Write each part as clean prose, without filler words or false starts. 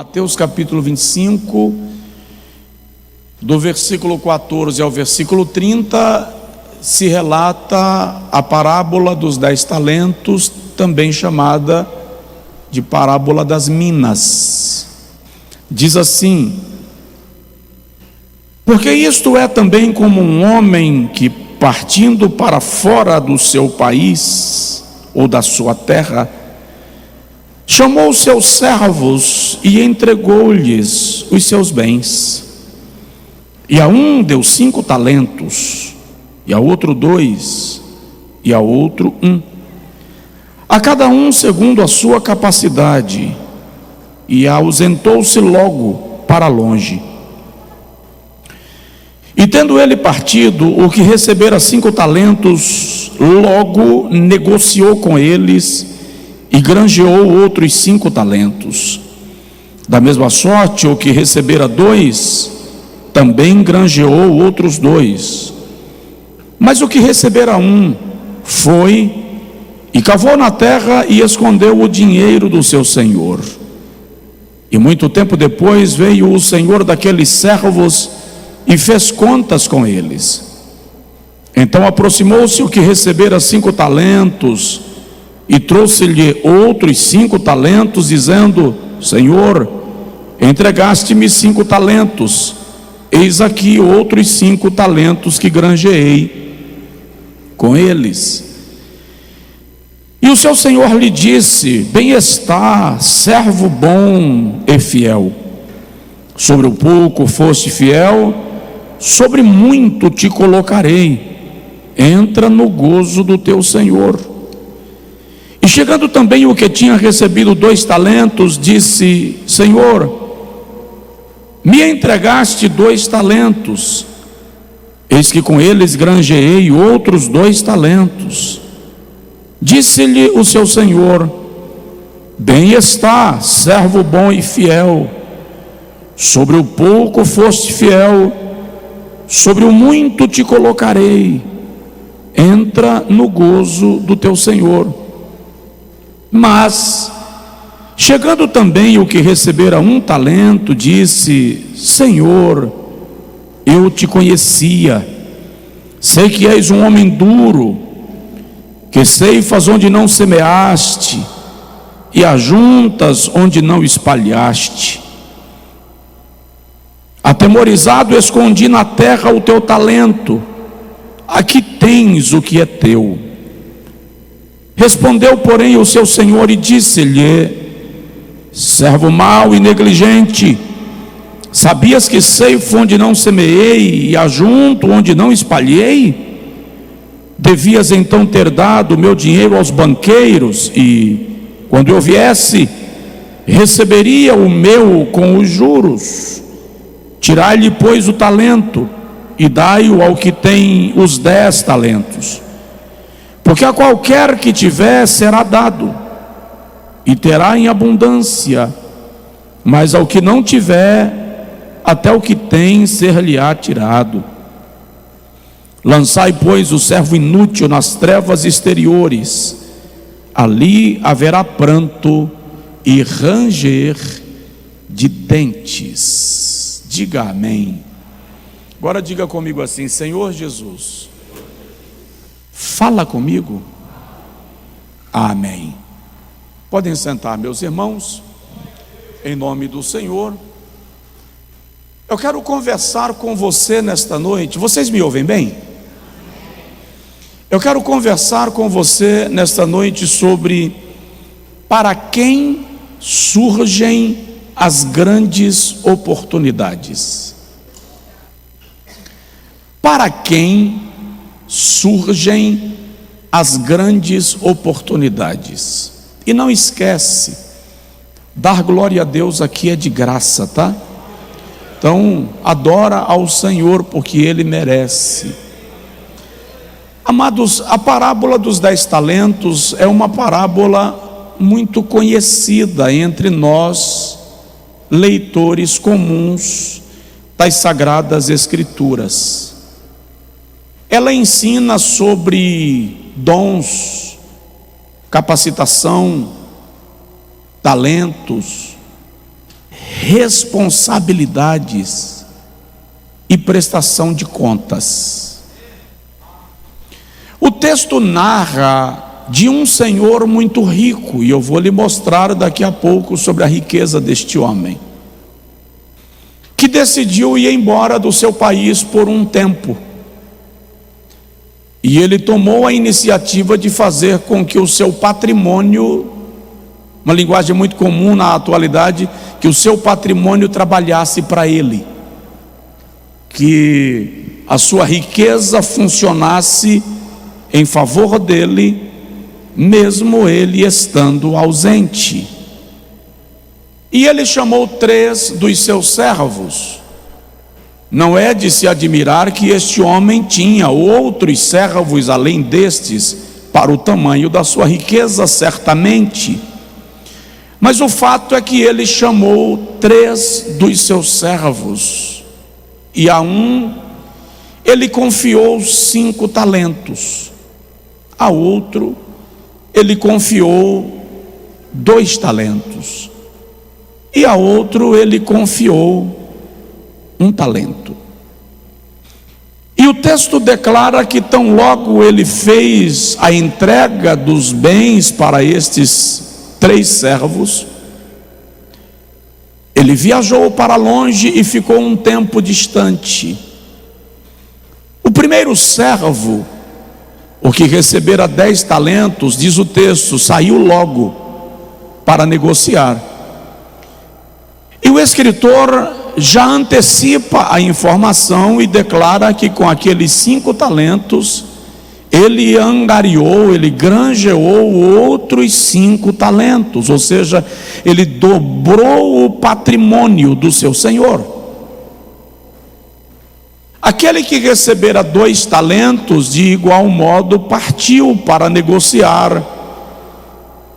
Mateus capítulo 25, do versículo 14 ao versículo 30, se relata a parábola dos 10 talentos, também chamada de parábola das minas. Diz assim: porque isto é também como um homem que, partindo para fora do seu país ou da sua terra, chamou os seus servos e entregou-lhes os seus bens. E a um deu 5 talentos, e a outro 2, e a outro 1, a cada um segundo a sua capacidade, e ausentou-se logo para longe. E tendo ele partido, o que recebera 5 talentos, logo negociou com eles e granjeou outros 5 talentos. Da mesma sorte, o que recebera 2, também granjeou outros 2. Mas o que recebera 1, foi e cavou na terra e escondeu o dinheiro do seu senhor. E muito tempo depois veio o senhor daqueles servos e fez contas com eles. Então aproximou-se o que recebera 5 talentos e trouxe-lhe outros 5 talentos, dizendo: Senhor, entregaste-me 5 talentos, eis aqui outros 5 talentos que granjeei com eles. E o seu senhor lhe disse: bem está, servo bom e fiel. Sobre o pouco foste fiel, sobre muito te colocarei. Entra no gozo do teu senhor. E chegando também o que tinha recebido 2 talentos, disse: Senhor, me entregaste 2 talentos, eis que com eles granjeei outros 2 talentos. Disse-lhe o seu senhor: bem está, servo bom e fiel. Sobre o pouco foste fiel, sobre o muito te colocarei. Entra no gozo do teu senhor. Mas, chegando também o que recebera 1 talento, disse: Senhor, eu te conhecia, sei que és um homem duro, que ceifas onde não semeaste, e ajuntas onde não espalhaste. Atemorizado, escondi na terra o teu talento, aqui tens o que é teu. Respondeu, porém, o seu senhor e disse-lhe: servo mau e negligente, sabias que ceifo onde não semeei e ajunto onde não espalhei? Devias então ter dado o meu dinheiro aos banqueiros, e, quando eu viesse, receberia o meu com os juros. Tirai-lhe, pois, o talento e dai-o ao que tem os 10 talentos. Porque a qualquer que tiver será dado, e terá em abundância, mas ao que não tiver, até o que tem ser-lhe-á tirado. Lançai, pois, o servo inútil nas trevas exteriores, ali haverá pranto e ranger de dentes. Diga amém. Agora diga comigo assim: Senhor Jesus, fala comigo. Amém. Podem sentar, meus irmãos, em nome do Senhor. Eu quero conversar com você nesta noite. Vocês me ouvem bem? Eu quero conversar com você nesta noite sobre para quem surgem as grandes oportunidades. Para quem surgem as grandes oportunidades. E não esquece, dar glória a Deus aqui é de graça, tá? Então, adora ao Senhor, porque Ele merece. Amados, a parábola dos 10 talentos é uma parábola muito conhecida entre nós, leitores comuns das Sagradas Escrituras. Ela ensina sobre dons, capacitação, talentos, responsabilidades e prestação de contas. O texto narra de um senhor muito rico, e eu vou lhe mostrar daqui a pouco sobre a riqueza deste homem, que decidiu ir embora do seu país por um tempo. E ele tomou a iniciativa de fazer com que o seu patrimônio, uma linguagem muito comum na atualidade, que o seu patrimônio trabalhasse para ele, que a sua riqueza funcionasse em favor dele, mesmo ele estando ausente. E ele chamou 3 dos seus servos. Não é de se admirar que este homem tinha outros servos além destes, para o tamanho da sua riqueza, certamente. Mas o fato é que ele chamou 3 dos seus servos, e a um ele confiou 5 talentos, a outro ele confiou 2 talentos, e a outro ele confiou 1 talento. E o texto declara que tão logo ele fez a entrega dos bens para estes 3 servos, ele viajou para longe e ficou um tempo distante. O primeiro servo, o que recebera 10 talentos, diz o texto, saiu logo para negociar. E o escritor já antecipa a informação e declara que com aqueles 5 talentos, ele angariou, ele granjeou outros 5 talentos, ou seja, ele dobrou o patrimônio do seu senhor. Aquele que recebera 2 talentos, de igual modo, partiu para negociar,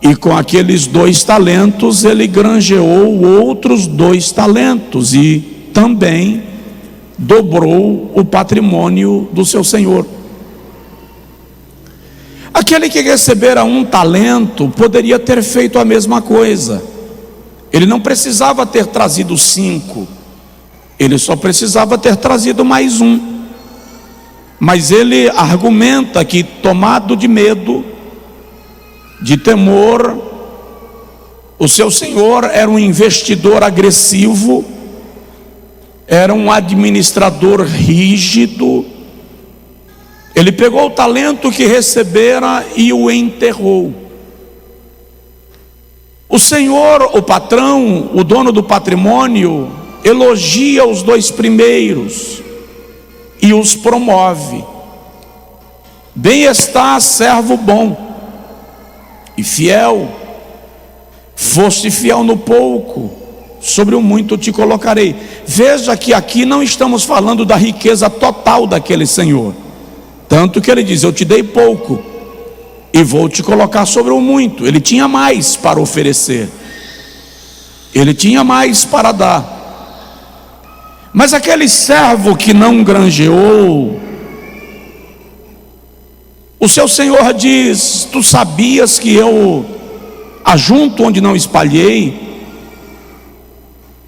e com aqueles 2 talentos, ele granjeou outros 2 talentos, e também dobrou o patrimônio do seu senhor. Aquele que recebera 1 talento, poderia ter feito a mesma coisa. Ele não precisava ter trazido 5, ele só precisava ter trazido mais 1. Mas ele argumenta que, tomado de medo, de temor, o seu senhor era um investidor agressivo, era um administrador rígido. Ele pegou o talento que recebera e o enterrou. O senhor, o patrão, o dono do patrimônio, elogia os 2 primeiros e os promove. Bem está, servo bom e fiel, foste fiel no pouco, sobre o muito te colocarei. Veja que aqui não estamos falando da riqueza total daquele senhor, tanto que ele diz, eu te dei pouco e vou te colocar sobre o muito. Ele tinha mais para oferecer, ele tinha mais para dar. Mas aquele servo que não granjeou, o seu senhor diz, tu sabias que eu ajunto onde não espalhei,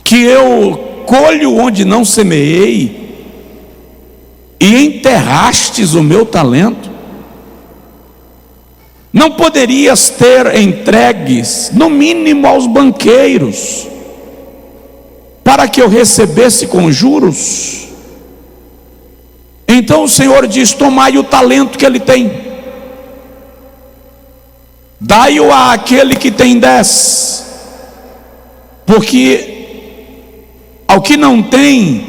que eu colho onde não semeei, e enterrastes o meu talento? Não poderias ter entregues, no mínimo aos banqueiros, para que eu recebesse com juros? Então o Senhor diz, tomai o talento que ele tem, dai-o àquele que tem 10, porque ao que não tem,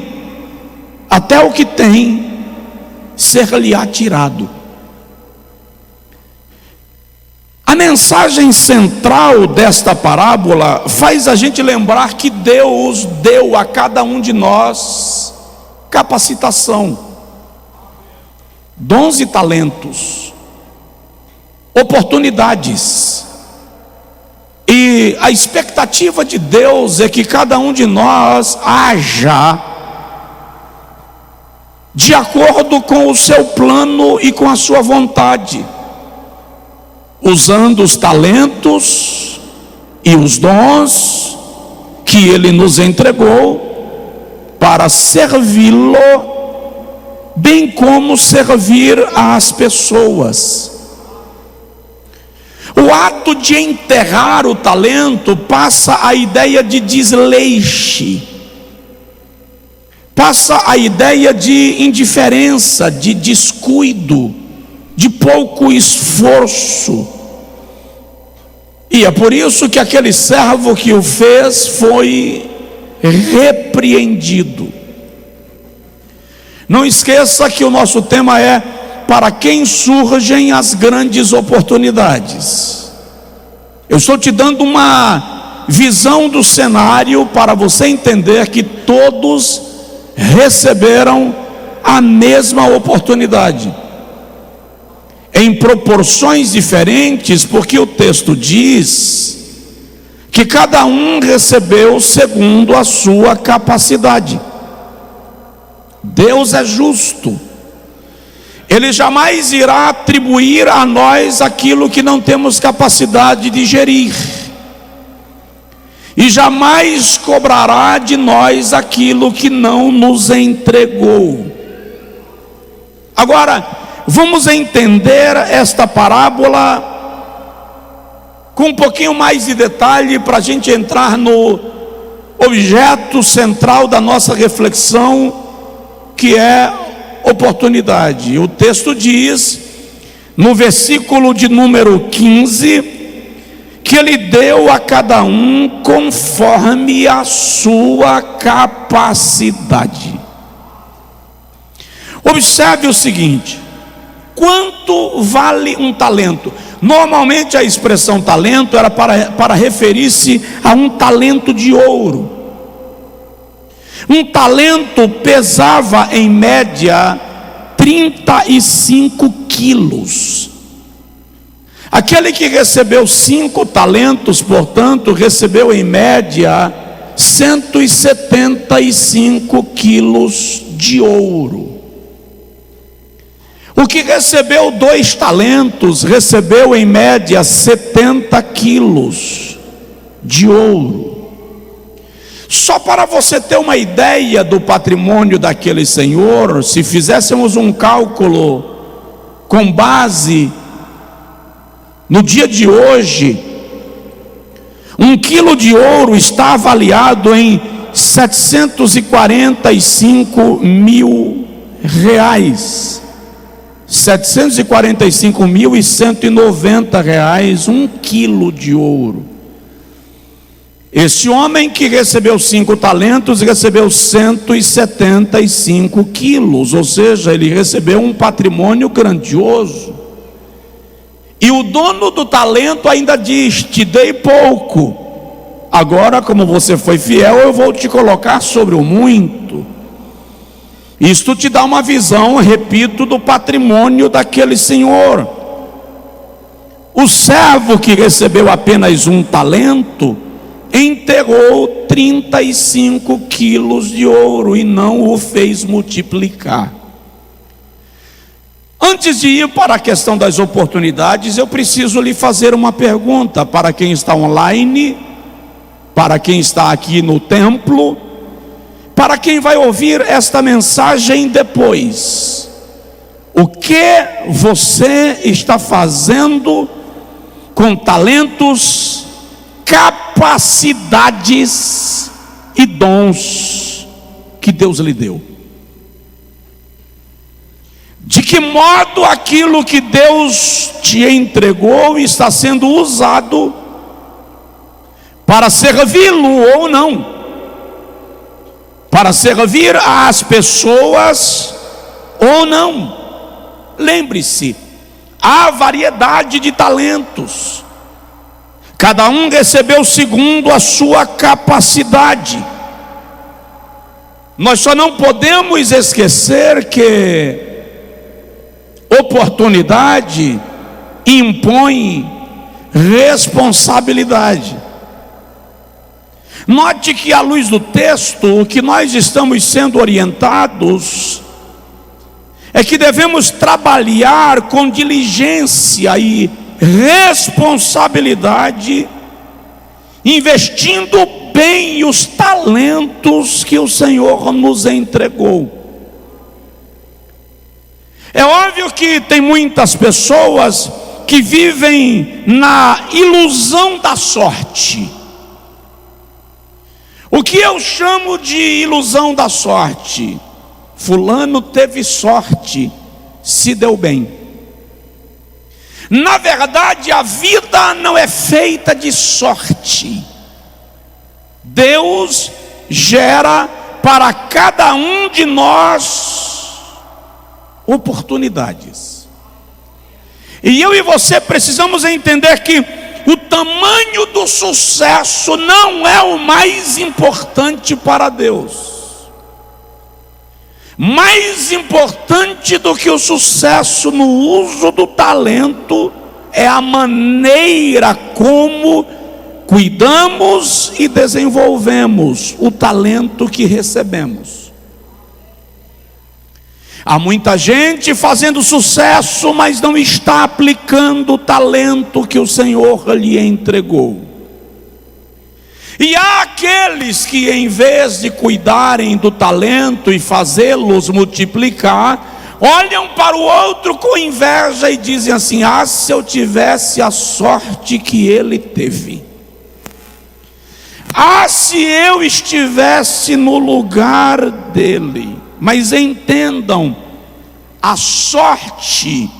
até o que tem, ser-lhe-á tirado. A mensagem central desta parábola faz a gente lembrar que Deus deu a cada um de nós capacitação, dons e talentos, oportunidades, e a expectativa de Deus é que cada um de nós haja de acordo com o seu plano e com a sua vontade, usando os talentos e os dons que que Ele nos entregou para servi-lo, bem como servir às pessoas. O ato de enterrar o talento passa a ideia de desleixo, passa a ideia de indiferença, de descuido, de pouco esforço. E é por isso que aquele servo que o fez foi repreendido. Não esqueça que o nosso tema é: para quem surgem as grandes oportunidades. Eu estou te dando uma visão do cenário para você entender que todos receberam a mesma oportunidade, em proporções diferentes, porque o texto diz que cada um recebeu segundo a sua capacidade. Deus é justo, Ele jamais irá atribuir a nós aquilo que não temos capacidade de gerir, e jamais cobrará de nós aquilo que não nos entregou. Agora, vamos entender esta parábola com um pouquinho mais de detalhe, para a gente entrar no objeto central da nossa reflexão, que é oportunidade. O texto diz, no versículo de número 15, que Ele deu a cada um conforme a sua capacidade. Observe o seguinte: quanto vale um talento? Normalmente a expressão talento era para referir-se a um talento de ouro. Um talento pesava em média 35 quilos. Aquele que recebeu 5 talentos, portanto, recebeu em média 175 quilos de ouro. O que recebeu 2 talentos, recebeu em média 70 quilos de ouro. Só para você ter uma ideia do patrimônio daquele senhor, se fizéssemos um cálculo com base no dia de hoje, 1 quilo de ouro está avaliado em 745 mil reais. 745.190 reais, 1 quilo de ouro. Este homem que recebeu 5 talentos, recebeu 175 quilos, ou seja, ele recebeu um patrimônio grandioso. E o dono do talento ainda diz: te dei pouco, agora como você foi fiel, eu vou te colocar sobre o muito. Isto te dá uma visão, repito, do patrimônio daquele senhor. O servo que recebeu apenas 1 talento, enterrou 35 quilos de ouro e não o fez multiplicar. Antes de ir para a questão das oportunidades, eu preciso lhe fazer uma pergunta, para quem está online, para quem está aqui no templo, para quem vai ouvir esta mensagem depois. O que você está fazendo com talentos, capacidades e dons que Deus lhe deu? De que modo aquilo que Deus te entregou está sendo usado para servi-lo ou não? Para servir às pessoas ou não? Lembre-se, há variedade de talentos. Cada um recebeu segundo a sua capacidade. Nós só não podemos esquecer que oportunidade impõe responsabilidade. Note que, à luz do texto, o que nós estamos sendo orientados é que devemos trabalhar com diligência e responsabilidade, investindo bem os talentos que o Senhor nos entregou. É óbvio que tem muitas pessoas que vivem na ilusão da sorte. O que eu chamo de ilusão da sorte? Fulano teve sorte, se deu bem. Na verdade, a vida não é feita de sorte. Deus gera para cada um de nós oportunidades. E eu e você precisamos entender que o tamanho do sucesso não é o mais importante para Deus. Mais importante do que o sucesso no uso do talento é a maneira como cuidamos e desenvolvemos o talento que recebemos. Há muita gente fazendo sucesso, mas não está aplicando o talento que o Senhor lhe entregou. E há aqueles que, em vez de cuidarem do talento e fazê-los multiplicar, olham para o outro com inveja e dizem assim: ah, se eu tivesse a sorte que ele teve. Ah, se eu estivesse no lugar dele. Mas entendam, a sorte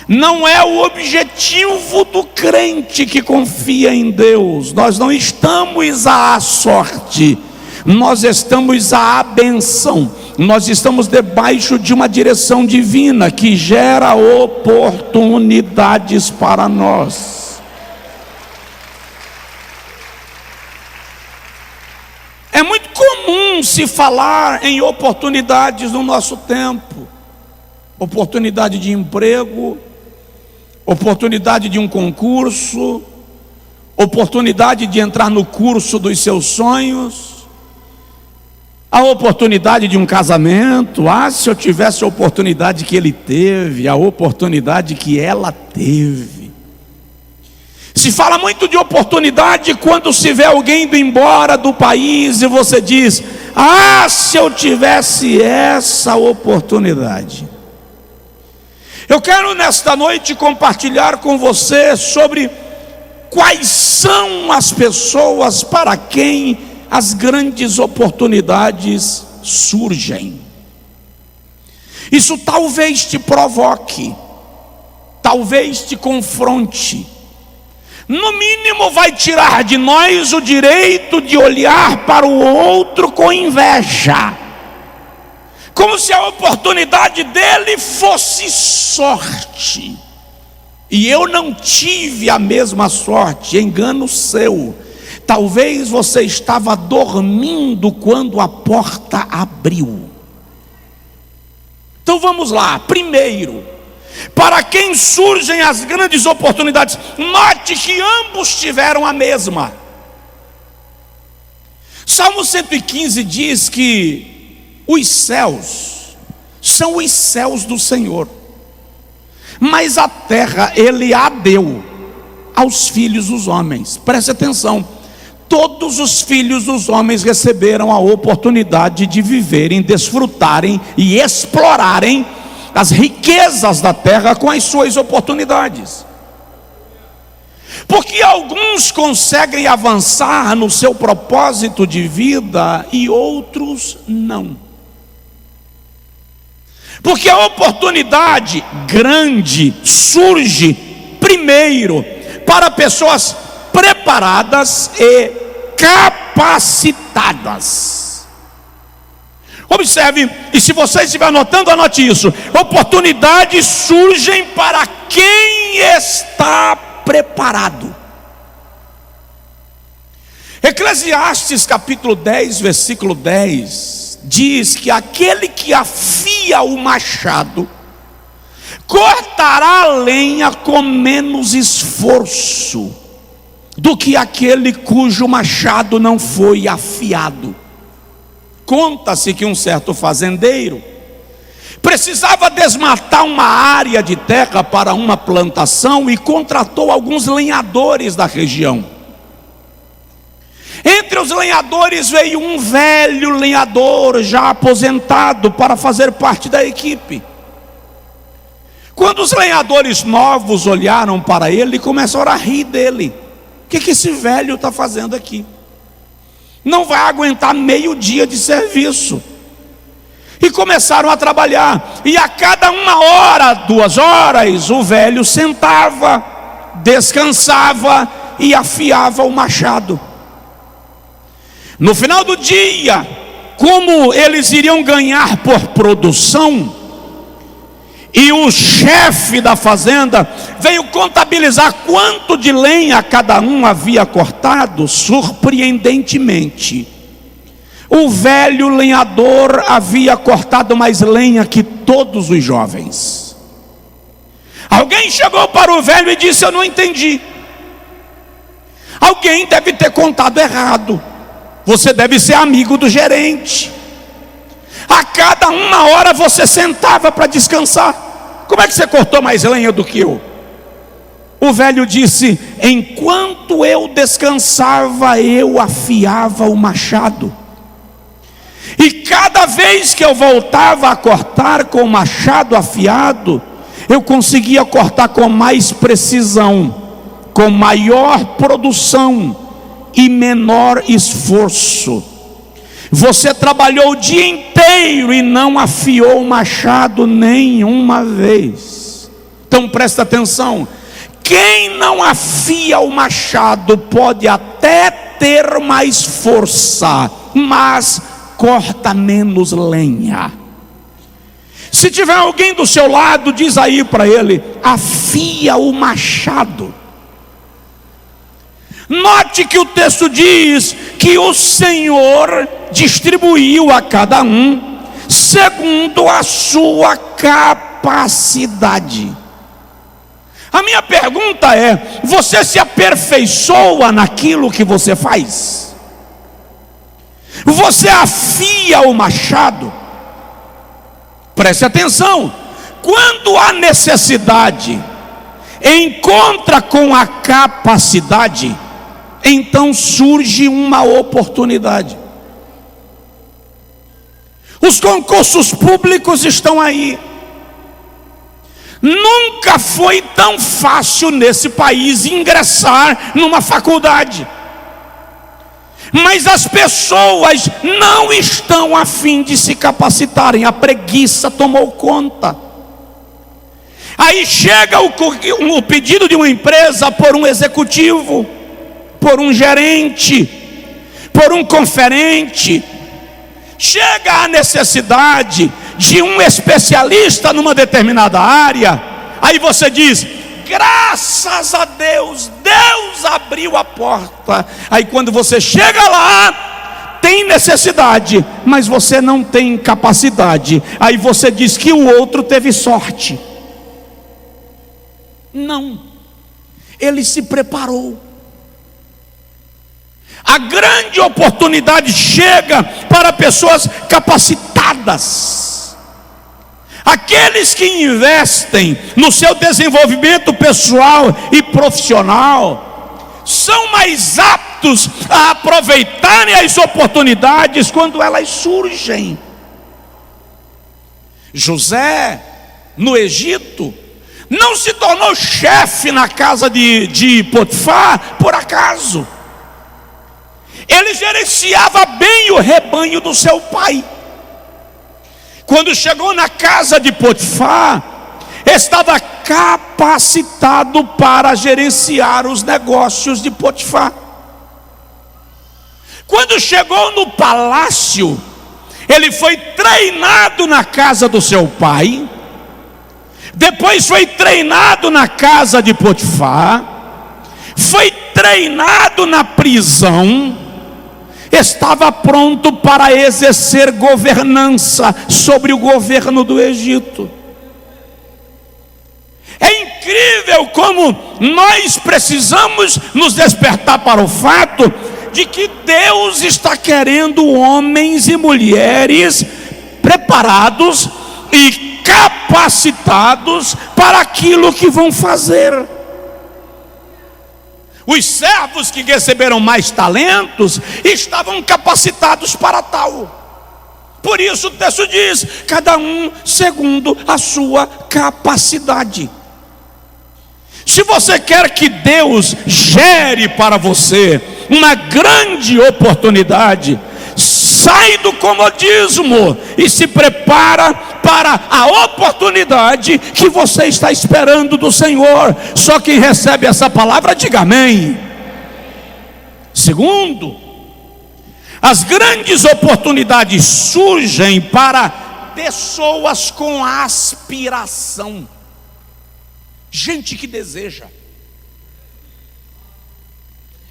não é o objetivo do crente que confia em Deus. Nós não estamos à sorte, nós estamos à bênção. Nós estamos debaixo de uma direção divina que gera oportunidades para nós. É muito comum se falar em oportunidades no nosso tempo. Oportunidade de emprego, oportunidade de um concurso, oportunidade de entrar no curso dos seus sonhos, a oportunidade de um casamento. Ah, se eu tivesse a oportunidade que ele teve, a oportunidade que ela teve. Se fala muito de oportunidade quando se vê alguém indo embora do país e você diz: ah, se eu tivesse essa oportunidade. Eu quero nesta noite compartilhar com você sobre quais são as pessoas para quem as grandes oportunidades surgem. Isso talvez te provoque, talvez te confronte. No mínimo vai tirar de nós o direito de olhar para o outro com inveja, como se a oportunidade dele fosse sorte, e eu não tive a mesma sorte. Engano seu. Talvez você estava dormindo quando a porta abriu. Então vamos lá. Primeiro, para quem surgem as grandes oportunidades, note que ambos tiveram a mesma. Salmo 115 diz que os céus são os céus do Senhor, mas a terra Ele a deu aos filhos dos homens. Preste atenção, todos os filhos dos homens receberam a oportunidade de viverem, desfrutarem e explorarem as riquezas da terra com as suas oportunidades. Porque alguns conseguem avançar no seu propósito de vida e outros não. Porque a oportunidade grande surge primeiro para pessoas preparadas e capacitadas. Observe, e se você estiver anotando, anote isso: oportunidades surgem para quem está preparado. Eclesiastes capítulo 10, versículo 10 diz que aquele que afia o machado cortará a lenha com menos esforço do que aquele cujo machado não foi afiado. Conta-se que um certo fazendeiro precisava desmatar uma área de terra para uma plantação e contratou alguns lenhadores da região. Entre entre os lenhadores veio um velho lenhador já aposentado para fazer parte da equipe. Quando os lenhadores novos olharam para ele, começaram a rir dele. O que esse velho está fazendo aqui? Não vai aguentar meio dia de serviço. E começaram a trabalhar. E a cada 1 hora, 2 horas, o velho sentava, descansava e afiava o machado. No final do dia, como eles iriam ganhar por produção, e o chefe da fazenda veio contabilizar quanto de lenha cada um havia cortado, surpreendentemente, o velho lenhador havia cortado mais lenha que todos os jovens. Alguém chegou para o velho e disse: eu não entendi. Alguém deve ter contado errado. Você deve ser amigo do gerente. A cada 1 hora você sentava para descansar. Como é que você cortou mais lenha do que eu? O velho disse: enquanto eu descansava, eu afiava o machado. E cada vez que eu voltava a cortar com o machado afiado, eu conseguia cortar com mais precisão, com maior produção e menor esforço. Você trabalhou o dia inteiro e não afiou o machado nenhuma vez. Então presta atenção: quem não afia o machado pode até ter mais força, mas corta menos lenha. Se tiver alguém do seu lado, diz aí para ele: afia o machado. Note que o texto diz que o Senhor distribuiu a cada um segundo a sua capacidade. A minha pergunta é: você se aperfeiçoa naquilo que você faz? Você afia o machado? Preste atenção: quando a necessidade encontra com a capacidade, então surge uma oportunidade. Os concursos públicos estão aí. Nunca foi tão fácil nesse país ingressar numa faculdade. Mas as pessoas não estão a fim de se capacitarem. A preguiça tomou conta. Aí chega o pedido de uma empresa por um executivo, por um gerente, por um conferente. Chega a necessidade de um especialista numa determinada área. Aí você diz: graças a Deus, Deus abriu a porta. Aí quando você chega lá, tem necessidade, mas você não tem capacidade. Aí você diz que o outro teve sorte. Não, ele se preparou. A grande oportunidade chega para pessoas capacitadas. Aqueles que investem no seu desenvolvimento pessoal e profissional são mais aptos a aproveitarem as oportunidades quando elas surgem. José, no Egito, não se tornou chefe na casa de Potifar por acaso. Ele gerenciava bem o rebanho do seu pai. Quando chegou na casa de Potifar, estava capacitado para gerenciar os negócios de Potifar. Quando chegou no palácio, ele foi treinado na casa do seu pai, depois foi treinado na casa de Potifar, foi treinado na prisão, estava pronto para exercer governança sobre o governo do Egito. É incrível como nós precisamos nos despertar para o fato de que Deus está querendo homens e mulheres preparados e capacitados para aquilo que vão fazer. Os servos que receberam mais talentos estavam capacitados para tal. Por isso o texto diz: cada um segundo a sua capacidade. Se você quer que Deus gere para você uma grande oportunidade, sai do comodismo e se prepara para a oportunidade que você está esperando do Senhor. Só quem recebe essa palavra, diga amém. Segundo, as grandes oportunidades surgem para pessoas com aspiração, gente que deseja,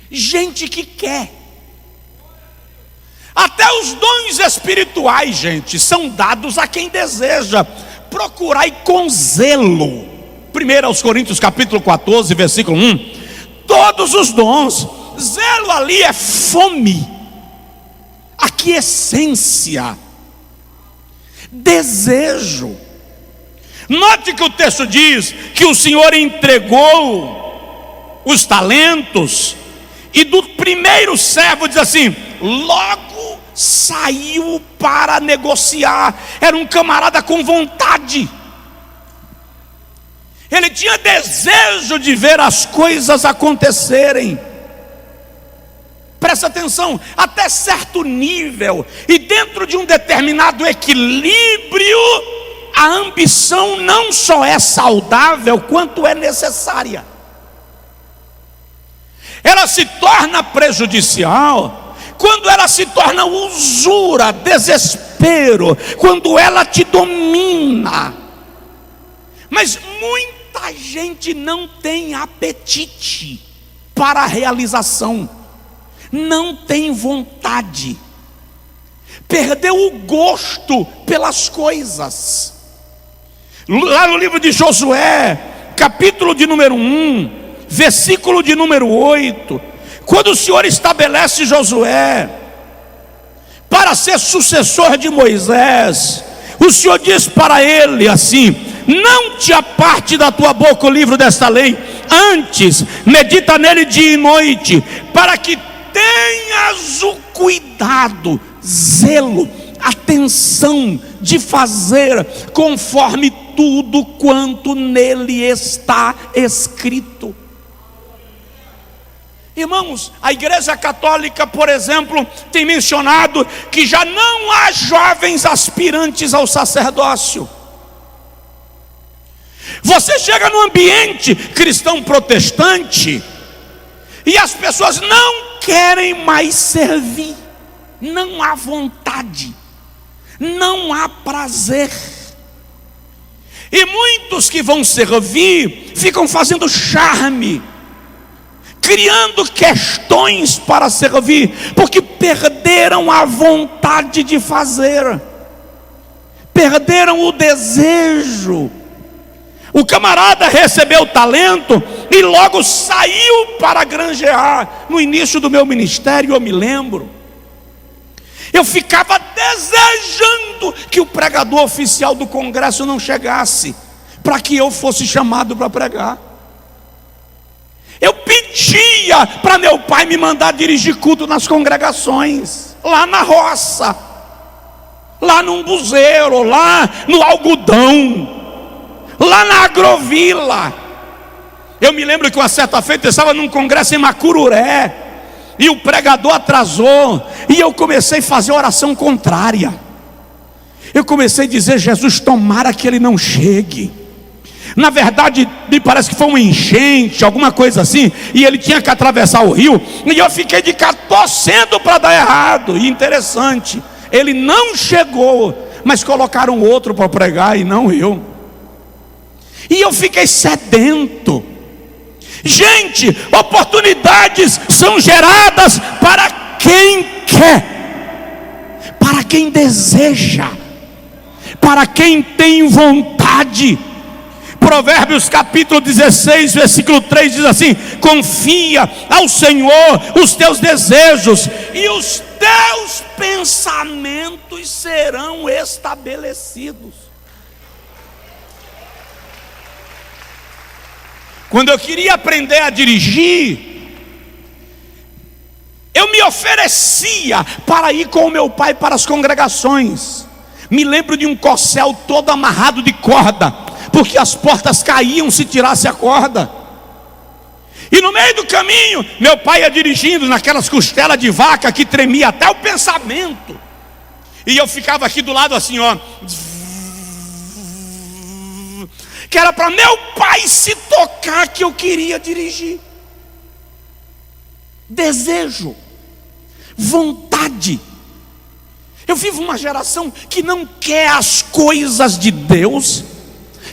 gente que quer. Até os dons espirituais, gente, são dados a quem deseja. Procurai com zelo. 1 Coríntios capítulo 14, versículo 1. Todos os dons. Zelo ali é fome. Aqui essência. Desejo. Note que o texto diz que o Senhor entregou os talentos, e do primeiro servo diz assim: logo saiu para negociar. Era um camarada com vontade, ele tinha desejo de ver as coisas acontecerem. Presta atenção, até certo nível e dentro de um determinado equilíbrio, a ambição não só é saudável, quanto é necessária. Ela se torna prejudicial quando ela se torna usura, desespero, quando ela te domina. Mas muita gente não tem apetite para a realização, não tem vontade, perdeu o gosto pelas coisas. Lá no livro de Josué, capítulo de número 1, versículo de número 8, quando o Senhor estabelece Josué para ser sucessor de Moisés, o Senhor diz para ele assim: não te aparte da tua boca o livro desta lei, antes medita nele dia e noite, para que tenhas o cuidado, zelo, atenção de fazer conforme tudo quanto nele está escrito. Irmãos, a Igreja Católica, por exemplo, tem mencionado que já não há jovens aspirantes ao sacerdócio. Você chega no ambiente cristão protestante e as pessoas não querem mais servir, não há vontade, não há prazer. E muitos que vão servir ficam fazendo charme, criando questões para servir, porque perderam a vontade de fazer, perderam o desejo. O camarada recebeu o talento e logo saiu para granjear. No início do meu ministério, eu me lembro, eu ficava desejando que o pregador oficial do congresso não chegasse, para que eu fosse chamado para pregar. Eu pedia para meu pai me mandar dirigir culto nas congregações, lá na roça, lá no umbuzeiro, lá no algodão, lá na agrovila. Eu me lembro que uma certa feita eu estava num congresso em Macururé, e o pregador atrasou, e eu comecei a fazer oração contrária. Eu comecei a dizer: Jesus, tomara que ele não chegue. Na verdade, me parece que foi uma enchente, alguma coisa assim, e ele tinha que atravessar o rio, e eu fiquei de cá torcendo para dar errado. E interessante, ele não chegou, mas colocaram outro para pregar e não eu. E eu fiquei sedento. Gente, oportunidades são geradas para quem quer, para quem deseja, para quem tem vontade. Provérbios capítulo 16, versículo 3 diz assim: confia ao Senhor os teus desejos, e os teus pensamentos serão estabelecidos. Quando eu queria aprender a dirigir, Eu me oferecia para ir com o meu pai para as congregações. Me lembro de um corcel todo amarrado de corda, porque as portas caíam se tirasse a corda. E no meio do caminho, meu pai ia dirigindo naquelas costelas de vaca que tremia até o pensamento. E eu ficava aqui do lado assim, ó, que era para meu pai se tocar que eu queria dirigir. Desejo, vontade. Eu vivo uma geração que não quer as coisas de Deus,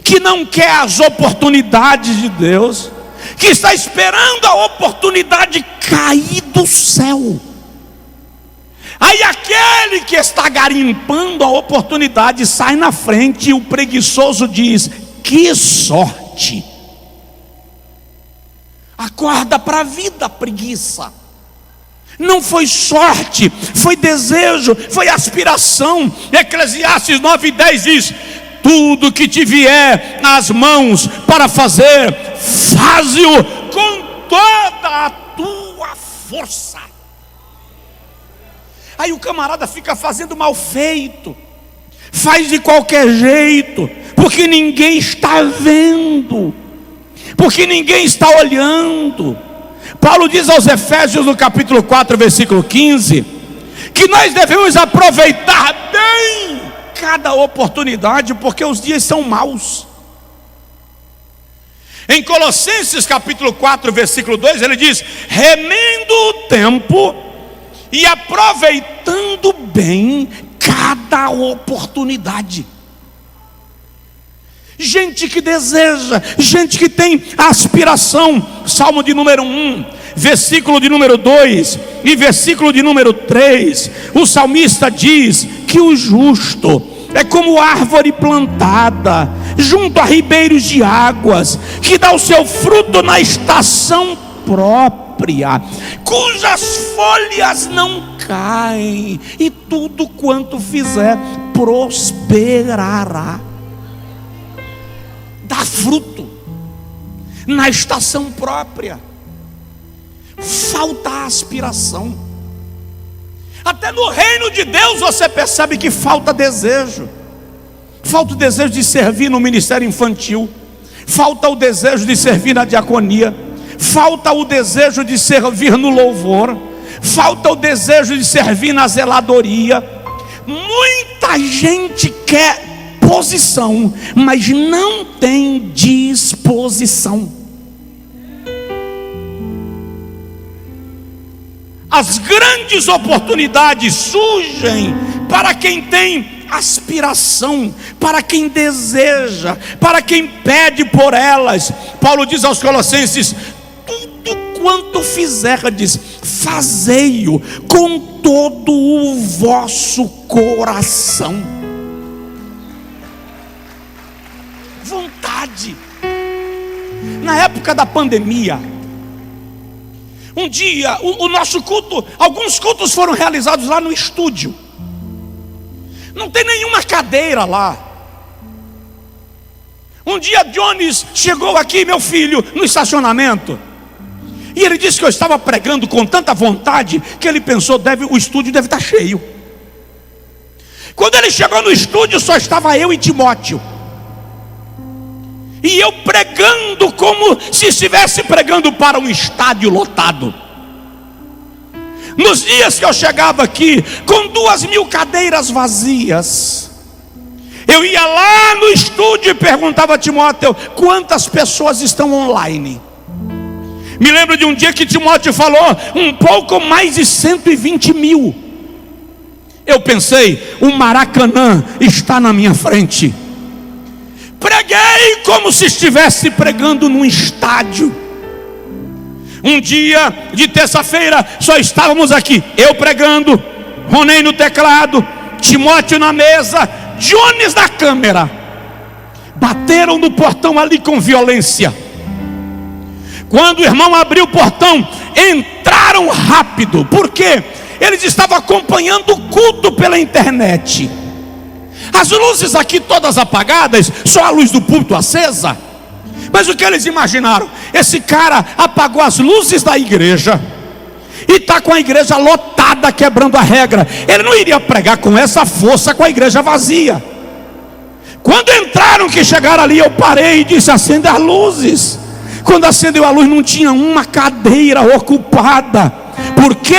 que não quer as oportunidades de Deus, que está esperando a oportunidade cair do céu. Aí aquele que está garimpando a oportunidade sai na frente e o preguiçoso diz: que sorte! Acorda para a vida, preguiça. Não foi sorte, foi desejo, foi aspiração. Eclesiastes 9:10 diz: tudo que te vier nas mãos para fazer, faze-o com toda a tua força. Aí o camarada fica fazendo mal feito, faz de qualquer jeito, porque ninguém está vendo, porque ninguém está olhando. Paulo diz aos Efésios no capítulo 4, versículo 15, que nós devemos aproveitar bem cada oportunidade, porque os dias são maus. Em Colossenses capítulo 4, versículo 2, ele diz: remendo o tempo e aproveitando bem cada oportunidade. Gente que deseja, gente que tem aspiração. Salmo de número 1, versículo de número 2 e versículo de número 3, o salmista diz que o justo é como árvore plantada junto a ribeiros de águas, que dá o seu fruto na estação própria, cujas folhas não caem, e tudo quanto fizer prosperará. Dá fruto na estação própria. Falta aspiração. Até no reino de Deus você percebe que falta desejo. Falta o desejo de servir no ministério infantil, falta o desejo de servir na diaconia, falta o desejo de servir no louvor, falta o desejo de servir na zeladoria. Muita gente quer posição, mas não tem disposição. As grandes oportunidades surgem para quem tem aspiração, para quem deseja, para quem pede por elas. Paulo diz aos Colossenses: tudo quanto fizerdes, fazei-o com todo o vosso coração. Vontade. Na época da pandemia, um dia o nosso culto, alguns cultos foram realizados lá no estúdio. Não tem nenhuma cadeira lá. Um dia Jones chegou aqui, meu filho, no estacionamento, e ele disse que eu estava pregando com tanta vontade que ele pensou, o estúdio deve estar cheio. Quando ele chegou no estúdio, só estava eu e Timóteo, e eu pregando como se estivesse pregando para um estádio lotado. Nos dias que eu chegava aqui com 2.000 cadeiras vazias, eu ia lá no estúdio e perguntava a Timóteo: quantas pessoas estão online? Me lembro de um dia que Timóteo falou: um pouco mais de 120 mil. Eu pensei: o Maracanã está na minha frente. Preguei como se estivesse pregando num estádio. Um dia de terça-feira, só estávamos aqui, eu pregando, Ronei no teclado, Timóteo na mesa, Jones na câmera. Bateram no portão ali com violência. Quando o irmão abriu o portão, entraram rápido, porque eles estavam acompanhando o culto pela internet. As luzes aqui todas apagadas, só a luz do púlpito acesa. Mas o que eles imaginaram? Esse cara apagou as luzes da igreja, e está com a igreja lotada, quebrando a regra. Ele não iria pregar com essa força com a igreja vazia. Quando entraram, que chegaram ali, eu parei e disse: acende as luzes. Quando acendeu a luz, não tinha uma cadeira ocupada. Por quê?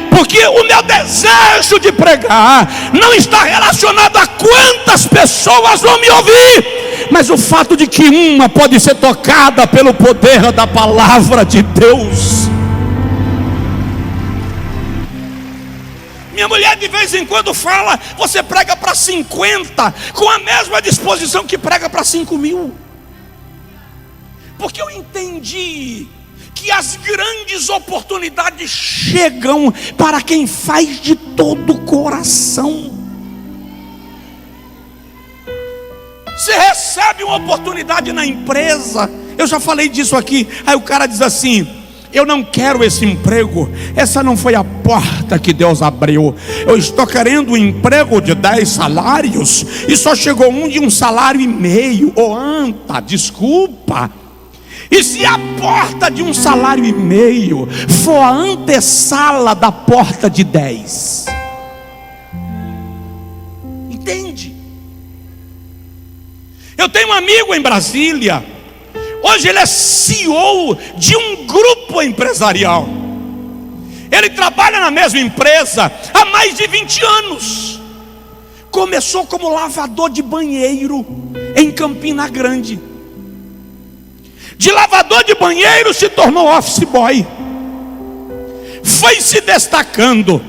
Porque o meu desejo de pregar não está relacionado a quantas pessoas vão me ouvir, mas o fato de que uma pode ser tocada pelo poder da palavra de Deus. Minha mulher de vez em quando fala: você prega para 50 com a mesma disposição que prega para 5.000. Porque eu entendi que as grandes oportunidades chegam para quem faz de todo o coração. Você recebe uma oportunidade na empresa, eu já falei disso aqui. Aí o cara diz assim: eu não quero esse emprego, essa não foi a porta que Deus abriu. Eu estou querendo um emprego de 10 salários e só chegou um de 1,5 salário. Ô anta, desculpa. E se a porta de 1,5 salário for a antessala da porta de 10? Entende? Eu tenho um amigo em Brasília. Hoje ele é CEO de um grupo empresarial. Ele trabalha na mesma empresa há mais de 20 anos. Começou como lavador de banheiro em Campina Grande. De lavador de banheiro se tornou office boy. Foi se destacando.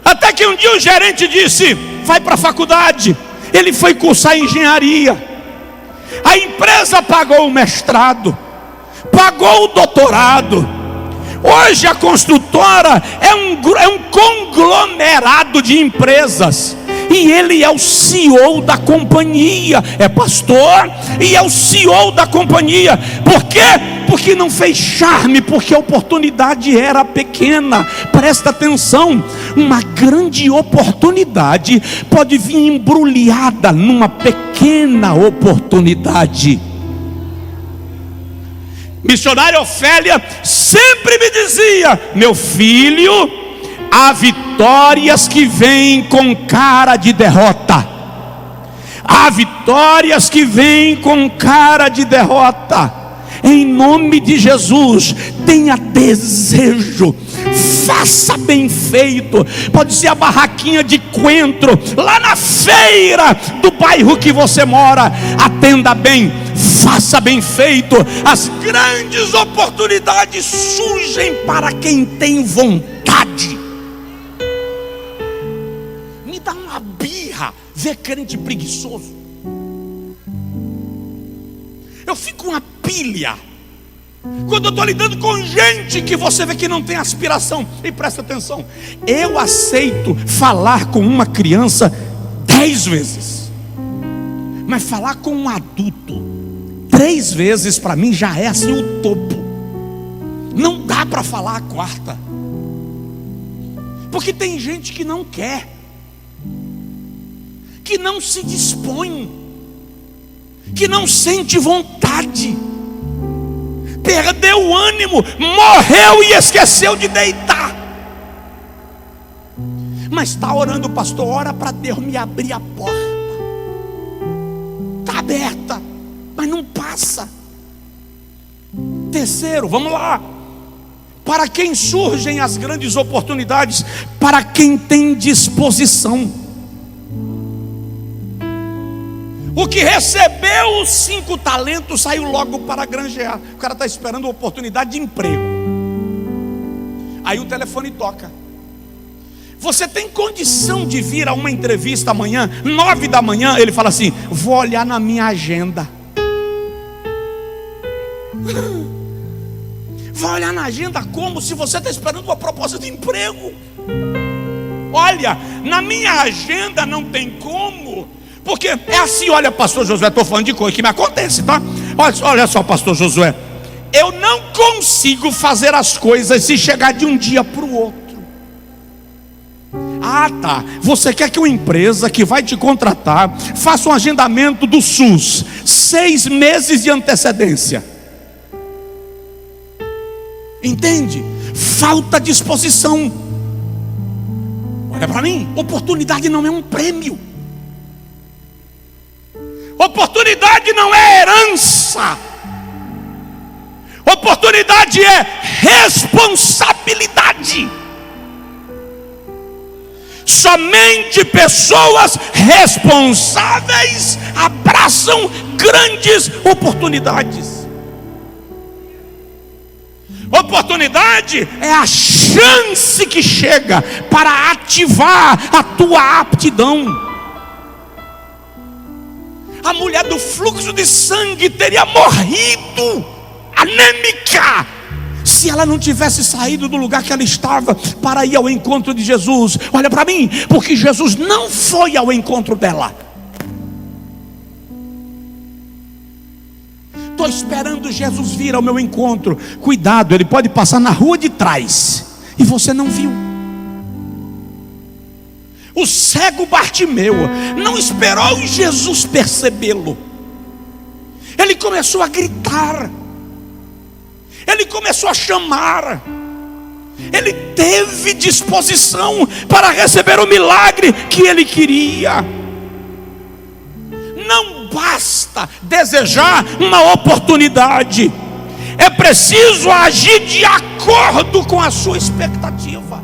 Até que um dia o gerente disse: vai para a faculdade. Ele foi cursar engenharia. A empresa pagou o mestrado, pagou o doutorado. Hoje a construtora é um conglomerado de empresas. E ele é o CEO da companhia. É pastor e é o CEO da companhia. Por quê? Porque não fez charme, porque a oportunidade era pequena. Presta atenção: uma grande oportunidade pode vir embrulhada numa pequena oportunidade. Missionária Ofélia sempre me dizia: meu filho, há vitórias que vêm com cara de derrota. Há vitórias que vêm com cara de derrota. Em nome de Jesus, tenha desejo, faça bem feito. Pode ser a barraquinha de coentro lá na feira do bairro que você mora. Atenda bem, faça bem feito. As grandes oportunidades surgem para quem tem vontade. Me dá uma birra ver crente preguiçoso. Eu fico uma pilha quando eu estou lidando com gente que você vê que não tem aspiração. E presta atenção: eu aceito falar com uma criança 10 vezes, mas falar com um adulto 3 vezes para mim já é assim o topo. Não dá para falar a quarta, porque tem gente que não quer, que não se dispõe, que não sente vontade, perdeu o ânimo, morreu e esqueceu de deitar. Mas está orando: pastor, ora para Deus me abrir a porta. Está aberta, mas não passa. Terceiro, vamos lá: para quem surgem as grandes oportunidades? Para quem tem disposição. O que recebeu os 5 talentos saiu logo para granjear. O cara está esperando uma oportunidade de emprego. Aí o telefone toca. Você tem condição de vir a uma entrevista amanhã, 9 da manhã? Ele fala assim: vou olhar na minha agenda. Vai olhar na agenda como? Se você está esperando uma proposta de emprego. Olha, na minha agenda não tem como. Porque é assim: olha, pastor Josué, estou falando de coisa que me acontece, tá? Olha só, pastor Josué, eu não consigo fazer as coisas se chegar de um dia para o outro. Ah, tá. Você quer que uma empresa que vai te contratar faça um agendamento do SUS 6 meses de antecedência. Entende? falta disposição. Olha para mim, oportunidade não é um prêmio. Oportunidade não é herança. Oportunidade é responsabilidade. Somente pessoas responsáveis abraçam grandes oportunidades. Oportunidade é a chance que chega para ativar a tua aptidão. A mulher do fluxo de sangue teria morrido anêmica se ela não tivesse saído do lugar que ela estava para ir ao encontro de Jesus. Olha para mim, porque Jesus não foi ao encontro dela. Estou esperando Jesus vir ao meu encontro. Cuidado, ele pode passar na rua de trás e você não viu. O cego Bartimeu não esperou Jesus percebê-lo. Ele começou a gritar. Ele começou a chamar. Ele teve disposição para receber o milagre que ele queria. Não basta desejar uma oportunidade, é preciso agir de acordo com a sua expectativa.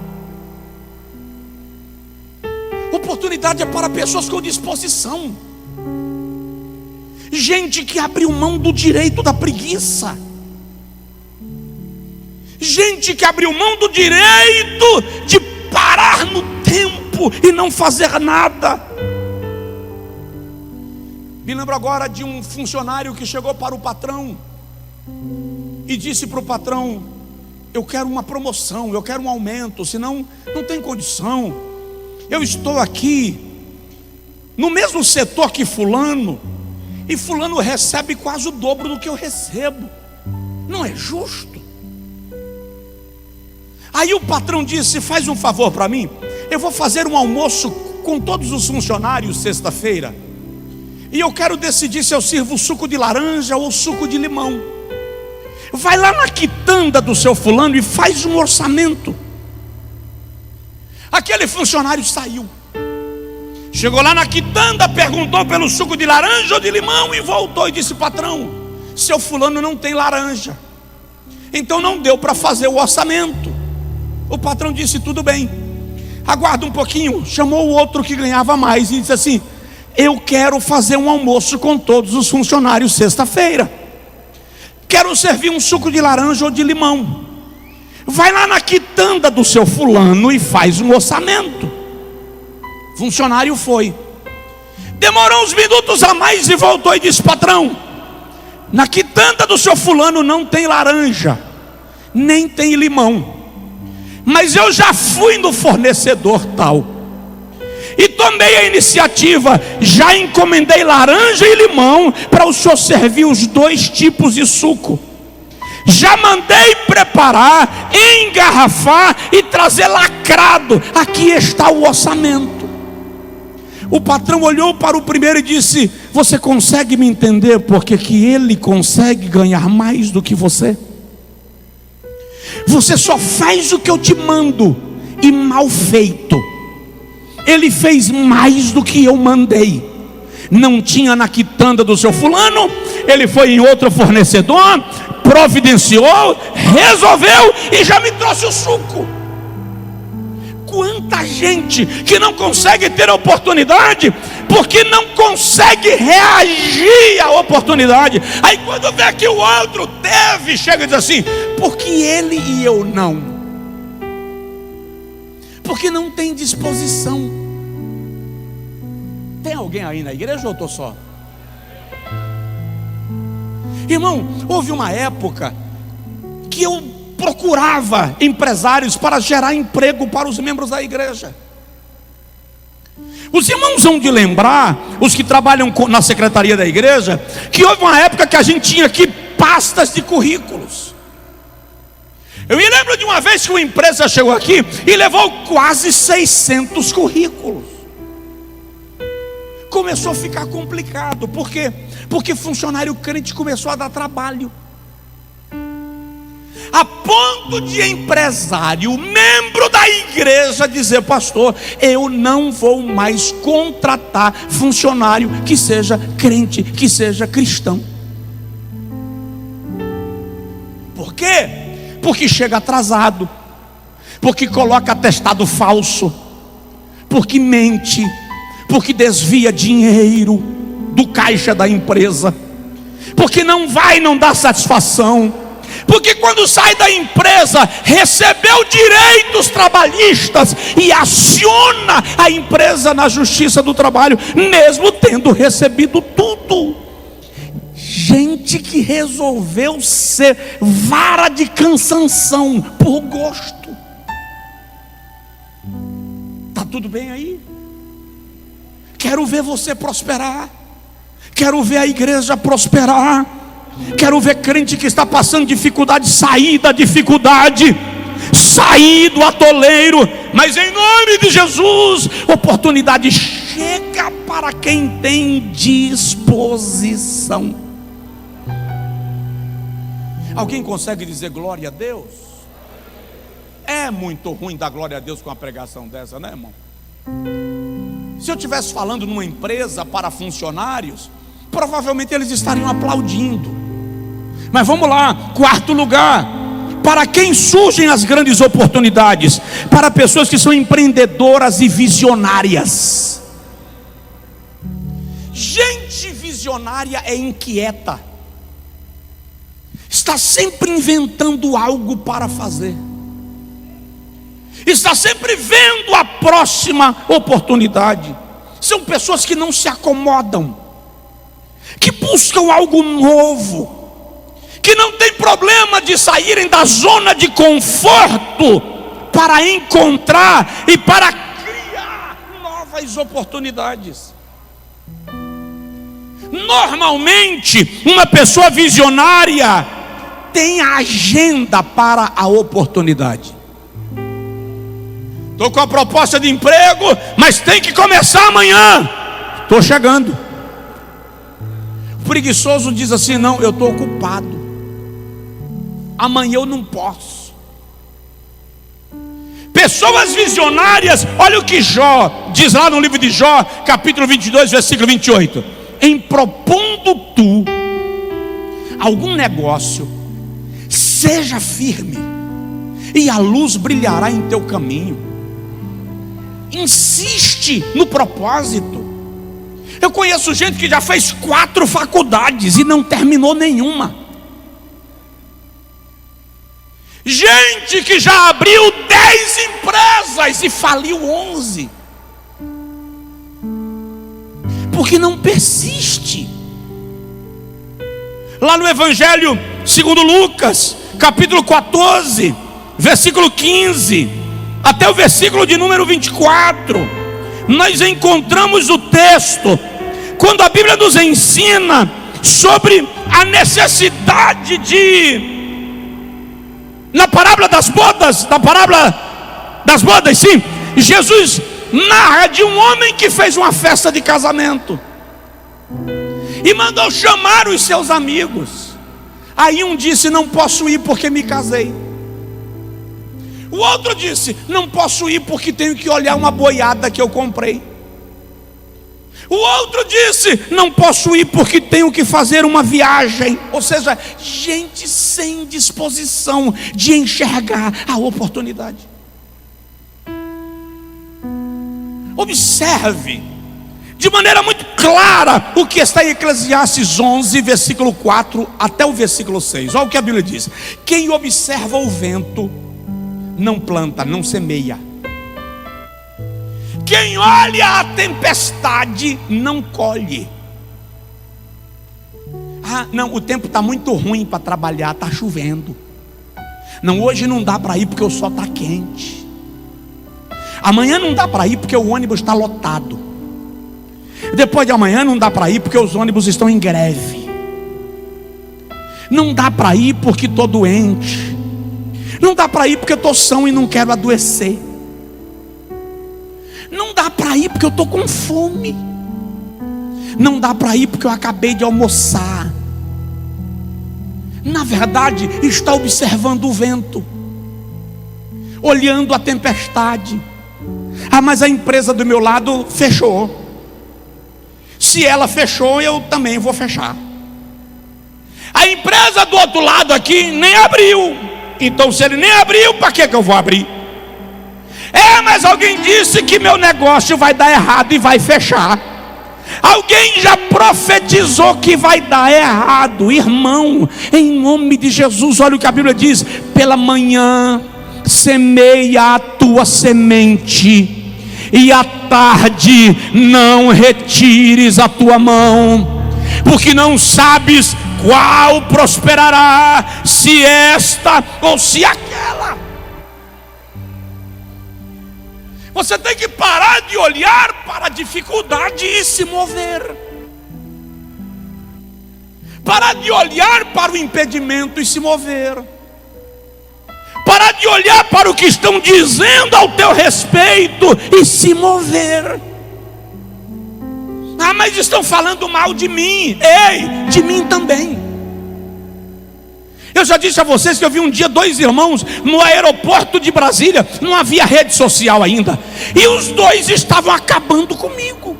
Oportunidade é para pessoas com disposição. Gente que abriu mão do direito da preguiça. Gente que abriu mão do direito de parar no tempo e não fazer nada. Me lembro agora de um funcionário que chegou para o patrão e disse para o patrão: eu quero uma promoção, eu quero um aumento, senão não tem condição. Eu estou aqui no mesmo setor que fulano, e fulano recebe quase o dobro do que eu recebo. Não é justo. Aí o patrão disse: faz um favor para mim, eu vou fazer um almoço com todos os funcionários sexta-feira, e eu quero decidir se eu sirvo suco de laranja ou suco de limão. Vai lá na quitanda do seu fulano e faz um orçamento. Aquele funcionário saiu, chegou lá na quitanda, perguntou pelo suco de laranja ou de limão e voltou e disse: patrão, seu fulano não tem laranja, então não deu para fazer o orçamento. O patrão disse: tudo bem, aguarda um pouquinho. Chamou o outro que ganhava mais e disse assim: eu quero fazer um almoço com todos os funcionários sexta-feira, quero servir um suco de laranja ou de limão. Vai lá na quitanda do seu fulano e faz um orçamento. Funcionário foi, demorou uns minutos a mais e voltou e disse: patrão, na quitanda do seu fulano não tem laranja, nem tem limão, mas eu já fui no fornecedor tal e tomei a iniciativa, já encomendei laranja e limão para o senhor servir os dois tipos de suco. Já mandei preparar, engarrafar e trazer lacrado. Aqui está o orçamento. O patrão olhou para o primeiro e disse: você consegue me entender porque que ele consegue ganhar mais do que você? Você só faz o que eu te mando, e mal feito. Ele fez mais do que eu mandei. Não tinha na quitanda do seu fulano, ele foi em outro fornecedor, providenciou, resolveu e já me trouxe o suco. Quanta gente que não consegue ter a oportunidade porque não consegue reagir à oportunidade. Aí quando vê que o outro teve, chega e diz assim: porque ele e eu não? Porque não tem disposição. Tem alguém aí na igreja ou eu estou só? Irmão, houve uma época que eu procurava empresários para gerar emprego para os membros da igreja. Os irmãos vão de lembrar, os que trabalham na secretaria da igreja, que houve uma época que a gente tinha aqui pastas de currículos. Eu me lembro de uma vez que uma empresa chegou aqui e levou quase 600 currículos. Começou a ficar complicado. Por quê? Porque funcionário crente começou a dar trabalho, a ponto ponto de empresário, membro da igreja, dizer: pastor, eu não vou mais contratar funcionário que seja crente, que seja cristão. Por quê? Porque chega atrasado, porque coloca atestado falso, porque mente, porque desvia dinheiro do caixa da empresa, porque não dá satisfação, porque quando sai da empresa recebeu direitos trabalhistas e aciona a empresa na justiça do trabalho, mesmo tendo recebido tudo. Gente que resolveu ser vara de cansanção por gosto. Tá tudo bem aí? Quero ver você prosperar. Quero ver a igreja prosperar. Quero ver crente que está passando dificuldade sair da dificuldade, sair do atoleiro. Mas em nome de Jesus, oportunidade chega para quem tem disposição. Alguém consegue dizer glória a Deus? É muito ruim dar glória a Deus com uma pregação dessa, né, irmão? Se eu estivesse falando numa empresa para funcionários, provavelmente eles estariam aplaudindo. Mas vamos lá, quarto lugar: para quem surgem as grandes oportunidades? Para pessoas que são empreendedoras e visionárias. Gente visionária é inquieta, está sempre inventando algo para fazer, está sempre vendo a próxima oportunidade. São pessoas que não se acomodam, que buscam algo novo, que não tem problema de saírem da zona de conforto para encontrar e para criar novas oportunidades. Normalmente, uma pessoa visionária tem a agenda para a oportunidade. Estou com a proposta de emprego, mas tem que começar amanhã. Estou chegando. O preguiçoso diz assim: não, eu estou ocupado, amanhã eu não posso. Pessoas visionárias, olha o que Jó diz lá no livro de Jó, capítulo 22, versículo 28. Em propondo tu algum negócio, seja firme, e a luz brilhará em teu caminho. Insiste no propósito. Eu conheço gente que já fez 4 faculdades e não terminou nenhuma. Gente que já abriu 10 empresas e faliu 11. Porque não persiste. Lá no Evangelho segundo Lucas, capítulo 14, versículo 15, até o versículo de número 24, nós encontramos o texto, quando a Bíblia nos ensina sobre a necessidade na parábola das bodas, sim, Jesus narra de um homem que fez uma festa de casamento e mandou chamar os seus amigos. Aí um disse: não posso ir porque me casei. O outro disse: não posso ir porque tenho que olhar uma boiada que eu comprei. O outro disse: não posso ir porque tenho que fazer uma viagem. Ou seja, gente sem disposição de enxergar a oportunidade. Observe de maneira muito clara o que está em Eclesiastes 11, versículo 4 até o versículo 6. Olha o que a Bíblia diz: quem observa o vento não planta, não semeia. Quem olha a tempestade não colhe. Ah, não, o tempo está muito ruim para trabalhar, está chovendo. Não, hoje não dá para ir porque o sol está quente. Amanhã não dá para ir porque o ônibus está lotado. Depois de amanhã não dá para ir porque os ônibus estão em greve. Não dá para ir porque estou doente. Não dá para ir porque eu estou são e não quero adoecer. Não dá para ir porque eu estou com fome. Não dá para ir porque eu acabei de almoçar. Na verdade, está observando o vento. olhando a tempestade. Mas a empresa do meu lado fechou. Se ela fechou, eu também vou fechar. A empresa do outro lado aqui nem abriu. Então se ele nem abriu, para que eu vou abrir? Mas alguém disse que meu negócio vai dar errado e vai fechar. Alguém já profetizou que vai dar errado. Irmão, em nome de Jesus, olha o que a Bíblia diz: pela manhã semeia a tua semente, e à tarde não retires a tua mão, porque não sabes qual prosperará, se esta ou se aquela. Você tem que parar de olhar para a dificuldade e se mover. Parar de olhar para o impedimento e se mover. Parar de olhar para o que estão dizendo ao teu respeito e se mover. Mas estão falando mal de mim. Ei, de mim também. Eu já disse a vocês que eu vi um dia 2 irmãos no aeroporto de Brasília. Não havia rede social ainda, e os 2 estavam acabando comigo.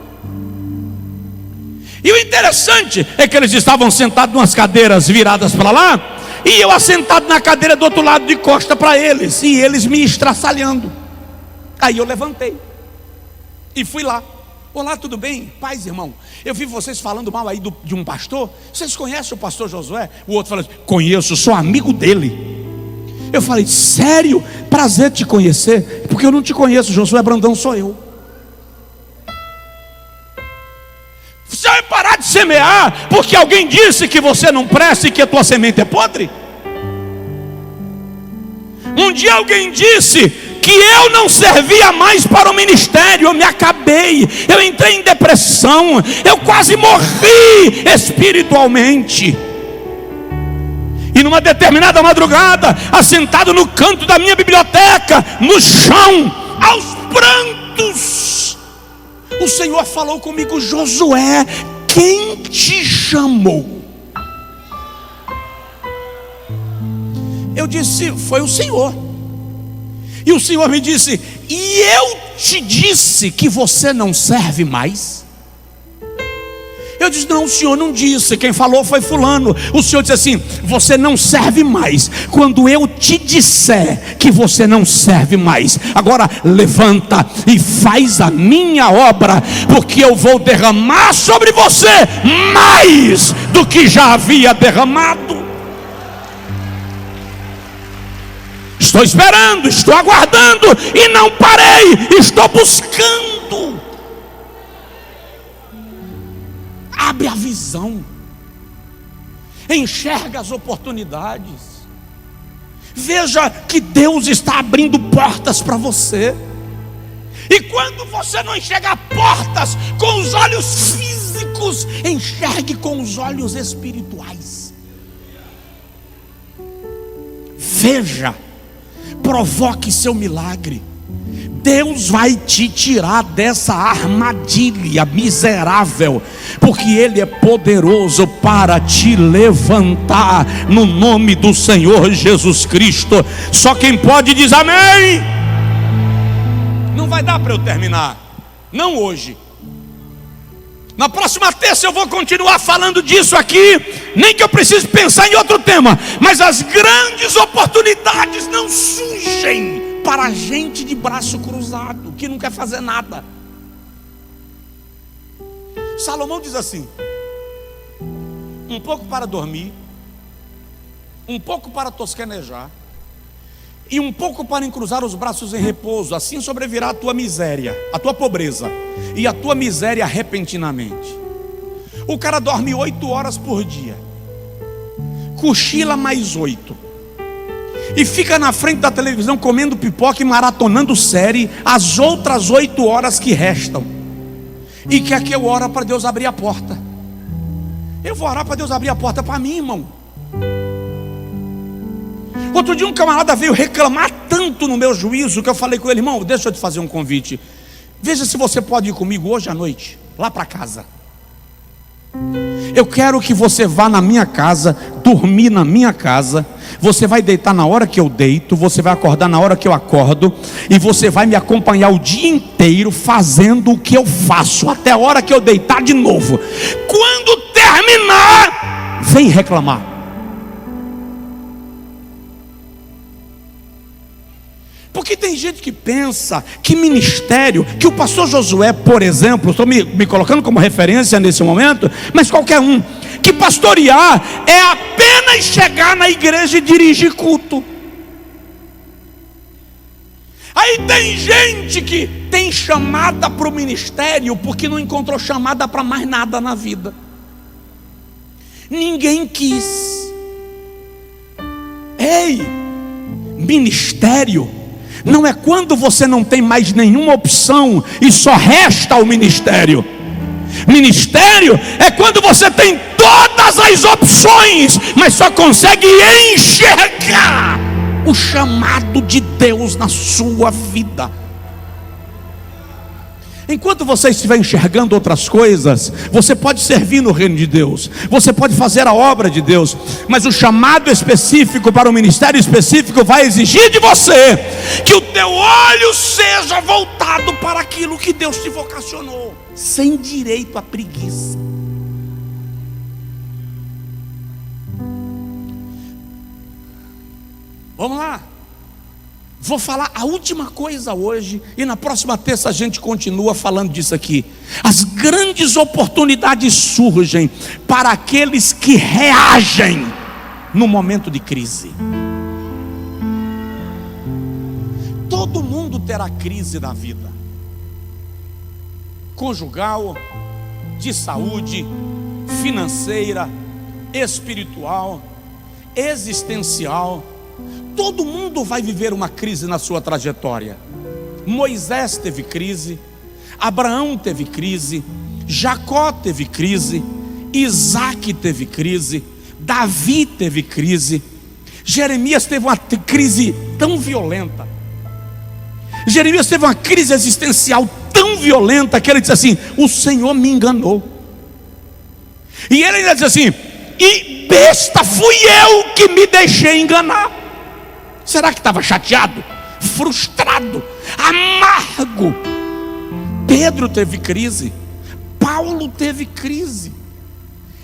E o interessante é que eles estavam sentados em umas cadeiras viradas para lá, e eu assentado na cadeira do outro lado, de costa para eles, e eles me estraçalhando. Aí eu levantei e fui lá. Olá, tudo bem? Paz, irmão. Eu vi vocês falando mal aí de um pastor. Vocês conhecem o pastor Josué? O outro falou: conheço, sou amigo dele. Eu falei: sério? Prazer te conhecer. Porque eu não te conheço, Josué Brandão sou eu. Você vai parar de semear porque alguém disse que você não presta e que a tua semente é podre? Um dia alguém disse que eu não servia mais para o ministério. Eu me acabei, eu entrei em depressão, eu quase morri espiritualmente. E numa determinada madrugada, assentado no canto da minha biblioteca, no chão, aos prantos, o Senhor falou comigo: Josué, quem te chamou? Eu disse: foi o Senhor. E o Senhor me disse: e eu te disse que você não serve mais? Eu disse: não, o Senhor não disse, quem falou foi fulano. O Senhor disse assim: você não serve mais quando eu te disser que você não serve mais. Agora levanta e faz a minha obra, porque eu vou derramar sobre você mais do que já havia derramado. Estou esperando, estou aguardando e não parei, estou buscando. Abre a visão, enxerga as oportunidades, veja que Deus está abrindo portas para você. E quando você não enxerga portas com os olhos físicos, enxergue com os olhos espirituais. Veja, provoque seu milagre. Deus vai te tirar dessa armadilha miserável, porque Ele é poderoso para te levantar, no nome do Senhor Jesus Cristo. Só quem pode diz amém. Não vai dar para eu terminar, não hoje. Na próxima terça eu vou continuar falando disso aqui, nem que eu precise pensar em outro tema. Mas as grandes oportunidades não surgem para gente de braço cruzado, que não quer fazer nada. Salomão diz assim: um pouco para dormir, um pouco para tosquenejar, e um pouco para encruzar os braços em repouso. Assim sobrevirá a tua miséria, a tua pobreza e a tua miséria repentinamente. O cara dorme 8 horas por dia, cochila mais 8, e fica na frente da televisão comendo pipoca e maratonando série as outras 8 horas que restam. E quer que eu ore para Deus abrir a porta. Eu vou orar para Deus abrir a porta para mim, irmão. Outro dia um camarada veio reclamar tanto no meu juízo, que eu falei com ele: irmão, deixa eu te fazer um convite. Veja se você pode ir comigo hoje à noite, lá para casa. Eu quero que você vá na minha casa, dormir na minha casa, você vai deitar na hora que eu deito, você vai acordar na hora que eu acordo, e você vai me acompanhar o dia inteiro fazendo o que eu faço, até a hora que eu deitar de novo. Quando terminar, vem reclamar. Porque tem gente que pensa que ministério, que o pastor Josué, por exemplo, estou me colocando como referência nesse momento, mas qualquer um, que pastorear é apenas chegar na igreja e dirigir culto. Aí tem gente que tem chamada para o ministério porque não encontrou chamada para mais nada na vida. Ninguém quis. Ei, ministério não é quando você não tem mais nenhuma opção e só resta o ministério. Ministério é quando você tem todas as opções, mas só consegue enxergar o chamado de Deus na sua vida. Enquanto você estiver enxergando outras coisas, você pode servir no reino de Deus, você pode fazer a obra de Deus, mas o chamado específico para o ministério específico vai exigir de você que o teu olho seja voltado para aquilo que Deus te vocacionou, sem direito à preguiça. Vamos lá. Vou falar a última coisa hoje, e na próxima terça a gente continua falando disso aqui. As grandes oportunidades surgem para aqueles que reagem no momento de crise. Todo mundo terá crise na vida, conjugal, de saúde, financeira, espiritual, existencial. Todo mundo vai viver uma crise na sua trajetória. Moisés teve crise, Abraão teve crise, Jacó teve crise, Isaac teve crise, Davi teve crise, Jeremias teve uma crise tão violenta. Jeremias teve uma crise existencial tão violenta que ele disse assim: o Senhor me enganou. E ele ainda diz assim: e besta fui eu que me deixei enganar. Será que estava chateado, frustrado, amargo? Pedro teve crise, Paulo teve crise.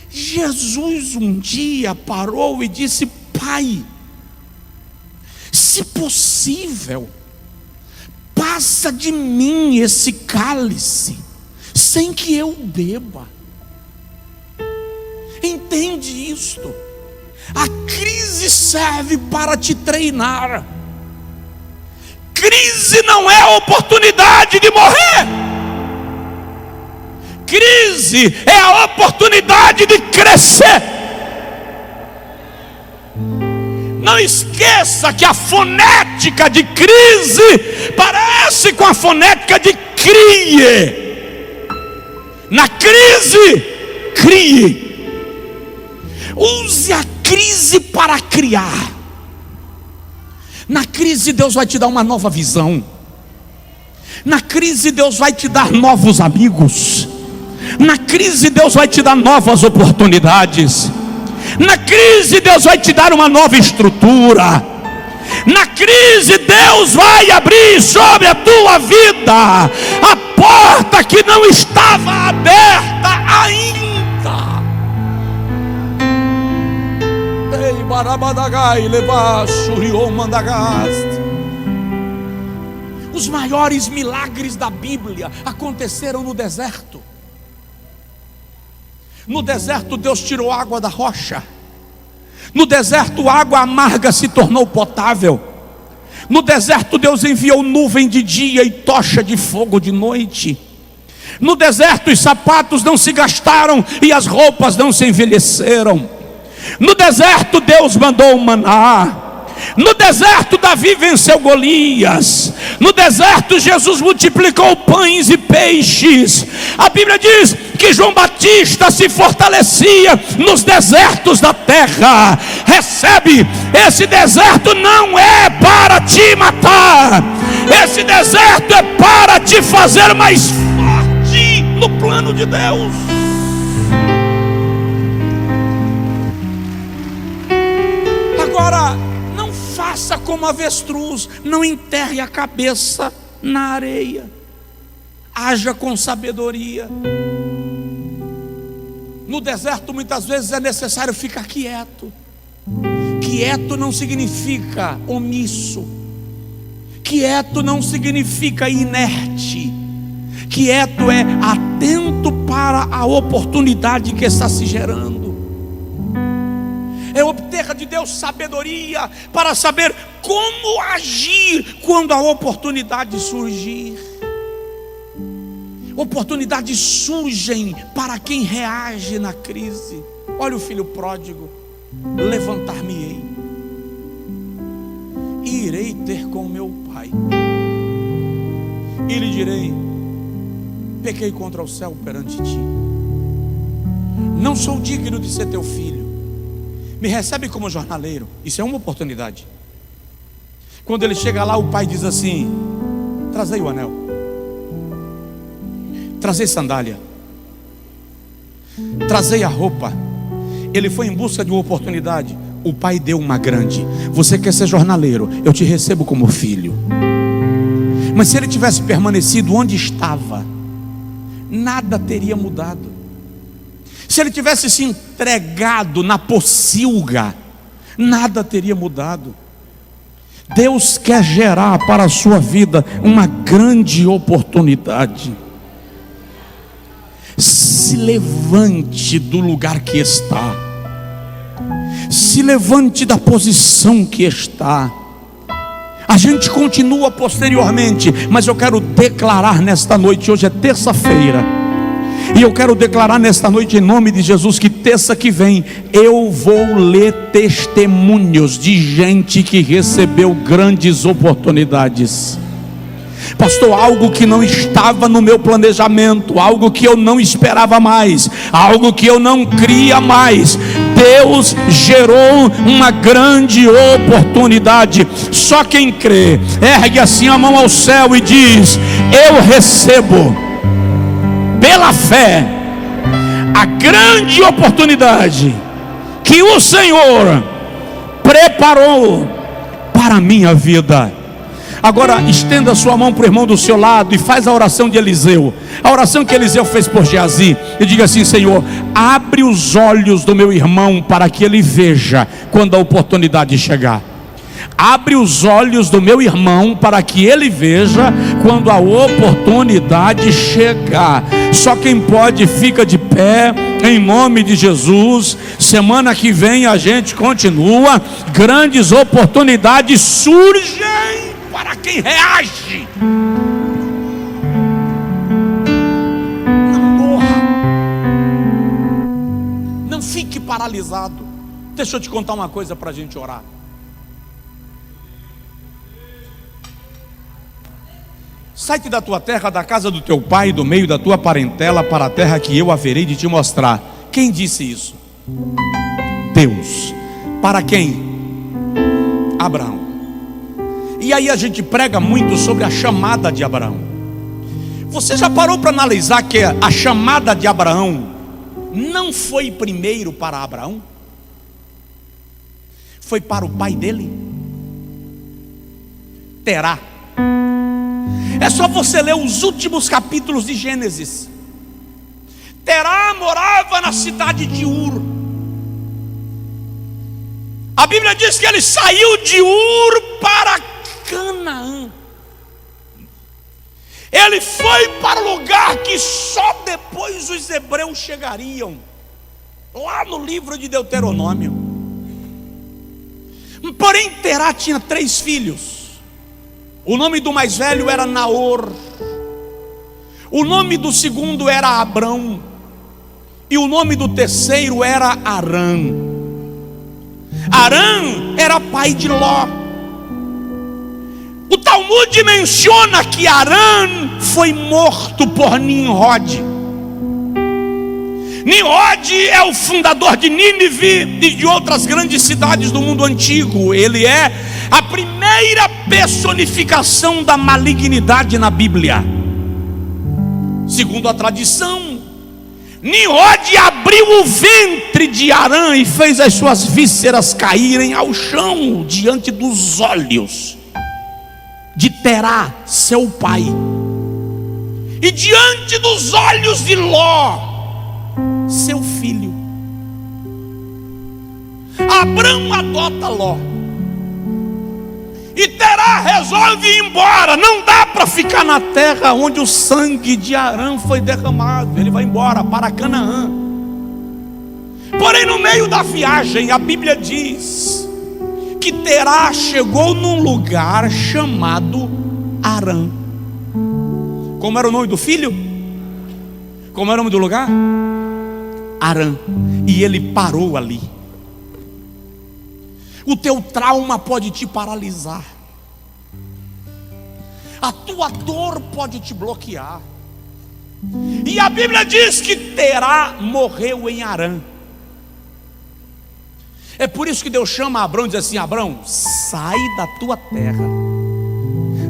Jesus um dia parou e disse: Pai, se possível, passa de mim esse cálice, sem que eu beba. Entende isto? A crise serve para te treinar. Crise não é a oportunidade de morrer. Crise é a oportunidade de crescer. Não esqueça que a fonética de crise parece com a fonética de crie. Na crise, crie. Use a crise para criar. Na crise Deus vai te dar uma nova visão. Na crise Deus vai te dar novos amigos. Na crise Deus vai te dar novas oportunidades. Na crise Deus vai te dar uma nova estrutura. Na crise Deus vai abrir sobre a tua vida a porta que não estava aberta ainda. Os maiores milagres da Bíblia aconteceram no deserto. No deserto Deus tirou água da rocha. No deserto água amarga se tornou potável. No deserto Deus enviou nuvem de dia e tocha de fogo de noite. No deserto os sapatos não se gastaram e as roupas não se envelheceram. No deserto Deus mandou o maná. No deserto Davi venceu Golias. No deserto Jesus multiplicou pães e peixes. A Bíblia diz que João Batista se fortalecia nos desertos da terra. Recebe, esse deserto não é para te matar. Esse deserto é para te fazer mais forte no plano de Deus. Agora, não faça como avestruz, não enterre a cabeça na areia. Haja com sabedoria. No deserto muitas vezes é necessário ficar quieto. Quieto não significa omisso. Quieto não significa inerte. Quieto é atento para a oportunidade que está se gerando. É obter de Deus sabedoria para saber como agir quando a oportunidade surgir. Oportunidades surgem para quem reage na crise. Olha o filho pródigo: levantar-me-ei, e irei ter com meu pai, e lhe direi: pequei contra o céu perante ti, não sou digno de ser teu filho, me recebe como jornaleiro. Isso é uma oportunidade. Quando ele chega lá, o pai diz assim: trazei o anel, trazei sandália, trazei a roupa. Ele foi em busca de uma oportunidade. O pai deu uma grande: você quer ser jornaleiro? Eu te recebo como filho. Mas se ele tivesse permanecido onde estava, nada teria mudado. Se ele tivesse se entregado na pocilga, nada teria mudado. Deus quer gerar para a sua vida uma grande oportunidade. Se levante do lugar que está. Se levante da posição que está. A gente continua posteriormente, mas eu quero declarar nesta noite. Hoje é terça-feira, e eu quero declarar nesta noite, em nome de Jesus, que terça que vem eu vou ler testemunhos de gente que recebeu grandes oportunidades. Pastor, algo que não estava no meu planejamento, algo que eu não esperava mais, algo que eu não cria mais, Deus gerou uma grande oportunidade. Só quem crê, ergue assim a mão ao céu e diz: eu recebo pela fé a grande oportunidade que o Senhor preparou para a minha vida. Agora estenda a sua mão para o irmão do seu lado e faz a oração de Eliseu, a oração que Eliseu fez por Geazi, e diga assim: Senhor, abre os olhos do meu irmão para que ele veja quando a oportunidade chegar. Abre os olhos do meu irmão para que ele veja quando a oportunidade chegar. Só quem pode fica de pé, em nome de Jesus. Semana que vem a gente continua. Grandes oportunidades surgem para quem reage. Não morra, não fique paralisado. Deixa eu te contar uma coisa para a gente orar. Sai-te da tua terra, da casa do teu pai, do meio da tua parentela, para a terra que eu haverei de te mostrar. Quem disse isso? Deus. Para quem? Abraão. E aí a gente prega muito sobre a chamada de Abraão. Você já parou para analisar que a chamada de Abraão não foi primeiro para Abraão? Foi para o pai dele, Terá. É só você ler os últimos capítulos de Gênesis. Terá morava na cidade de Ur. A Bíblia diz que ele saiu de Ur para Canaã. Ele foi para o lugar que só depois os hebreus chegariam, lá no livro de Deuteronômio. Porém, Terá tinha 3 filhos. O nome do mais velho era Naor, o nome do segundo era Abrão, e o nome do terceiro era Arã. Arã era pai de Ló. O Talmud menciona que Arã foi morto por Nimrod. Nimrod é o fundador de Nínive e de outras grandes cidades do mundo antigo. Ele é a primeira personificação da malignidade na Bíblia. Segundo a tradição, Nimrod abriu o ventre de Arã e fez as suas vísceras caírem ao chão diante dos olhos de Terá, seu pai, e diante dos olhos de Ló, seu filho. Abrão adota Ló, e Terá resolve ir embora. Não dá para ficar na terra onde o sangue de Arã foi derramado. Ele vai embora para Canaã. Porém, no meio da viagem, a Bíblia diz que Terá chegou num lugar chamado Arã. Como era o nome do filho? Como era o nome do lugar? Arã. E ele parou ali. O teu trauma pode te paralisar. A tua dor pode te bloquear. E a Bíblia diz que Terá morreu em Arã. É por isso que Deus chama Abrão e diz assim: Abrão, sai da tua terra,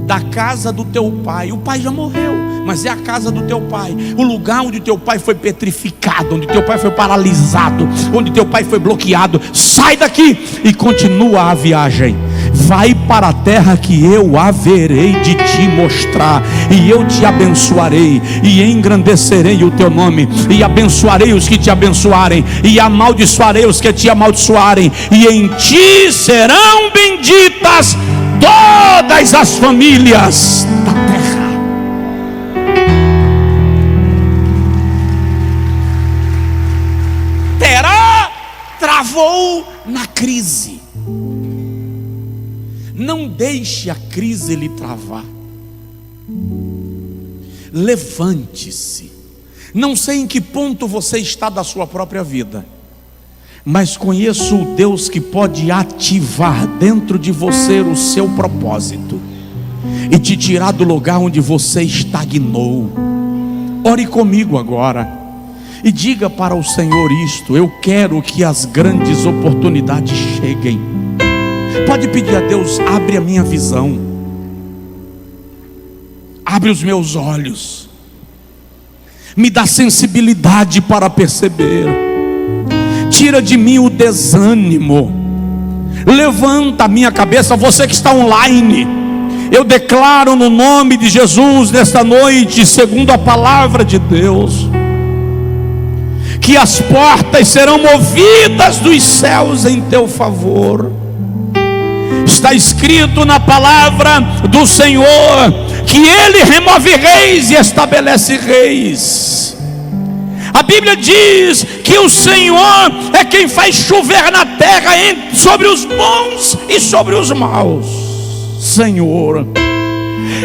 da casa do teu pai. O pai já morreu, mas é a casa do teu pai, o lugar onde teu pai foi petrificado, onde teu pai foi paralisado, onde teu pai foi bloqueado. Sai daqui e continua a viagem. Vai para a terra que eu haverei de te mostrar, e eu te abençoarei, e engrandecerei o teu nome, e abençoarei os que te abençoarem, e amaldiçoarei os que te amaldiçoarem, e em ti serão benditas todas as famílias da terra. Terá travou na crise. Não deixe a crise lhe travar. Levante-se. Não sei em que ponto você está da sua própria vida, mas conheço o Deus que pode ativar dentro de você o seu propósito e te tirar do lugar onde você estagnou. Ore comigo agora e diga para o Senhor isto: eu quero que as grandes oportunidades cheguem. Pode pedir a Deus: abre a minha visão, abre os meus olhos, me dá sensibilidade para perceber, tira de mim o desânimo, levanta a minha cabeça. Você que está online, eu declaro no nome de Jesus nesta noite, segundo a palavra de Deus, que as portas serão movidas dos céus em teu favor. Está escrito na palavra do Senhor que Ele remove reis e estabelece reis. A Bíblia diz que o Senhor é quem faz chover na terra sobre os bons e sobre os maus. Senhor,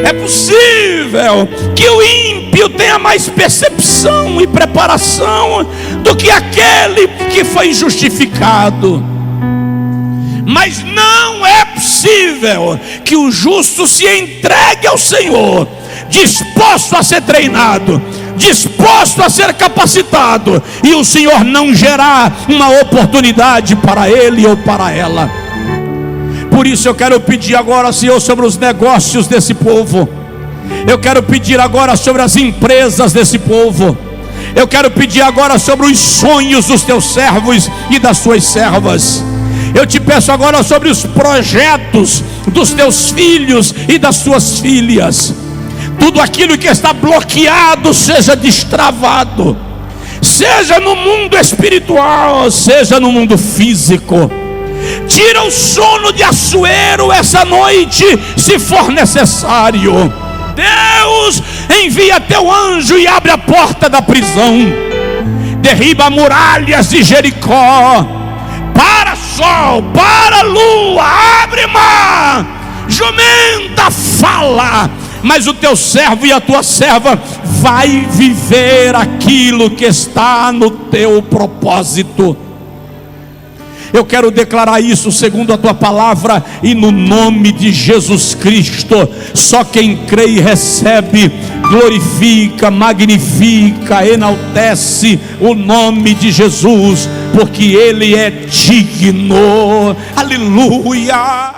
é possível que o ímpio tenha mais percepção e preparação do que aquele que foi justificado, mas não é possível que o justo se entregue ao Senhor, disposto a ser treinado, disposto a ser capacitado, e o Senhor não gerar uma oportunidade para ele ou para ela. Por isso eu quero pedir agora, Senhor, sobre os negócios desse povo. Eu quero pedir agora sobre as empresas desse povo. Eu quero pedir agora sobre os sonhos dos teus servos e das suas servas. Eu te peço agora sobre os projetos dos teus filhos e das suas filhas. Tudo aquilo que está bloqueado seja destravado, seja no mundo espiritual, seja no mundo físico. Tira o sono de Assuero essa noite, se for necessário. Deus, envia teu anjo e abre a porta da prisão. Derriba muralhas de Jericó. Para sol, para lua, abre mar, jumenta fala, mas o teu servo e a tua serva vai viver aquilo que está no teu propósito. Eu quero declarar isso segundo a tua palavra e no nome de Jesus Cristo. Só quem crê e recebe glorifica, magnifica, enaltece o nome de Jesus, porque Ele é digno. Aleluia.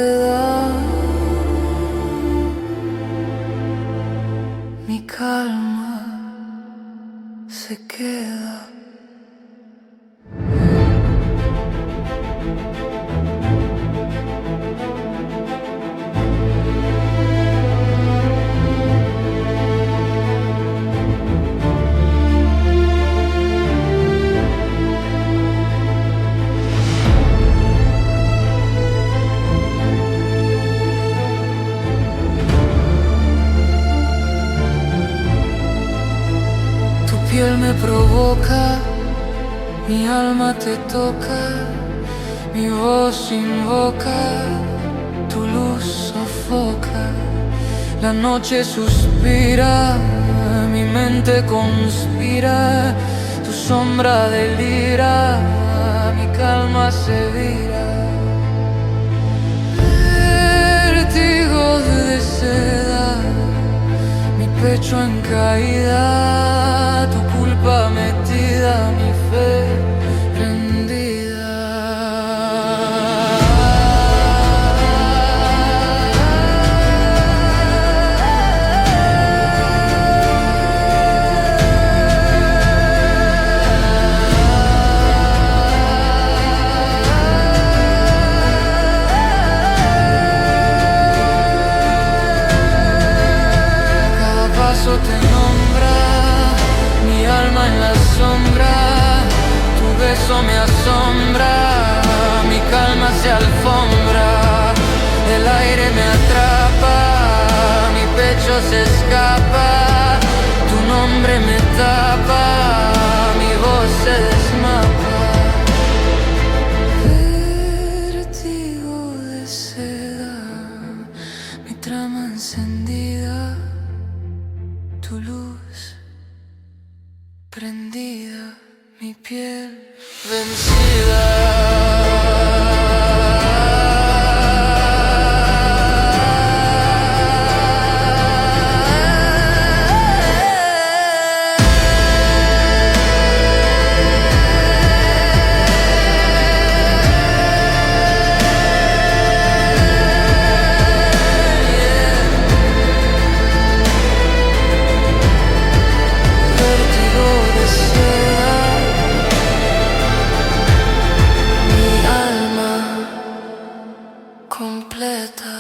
seda, mi calma se queda. Tu piel me provoca, mi alma te toca, mi voz invoca, tu luz sofoca. La noche suspira, mi mente conspira, tu sombra delira, mi calma se vira. Vértigo de seda, mi pecho en caída, tu culpa metida, mi fe prendida. Cada paso te nombra, mi alma en la sombra, tu beso me asombra, mi calma se alfombra, el aire me atrapa, mi pecho se escapa, tu nombre me tapa, mi voz se desmapa. Vértigo de seda, mi trama encendida, tu luz prendida, mi piel vencida. Vértigo de seda, mi alma completa.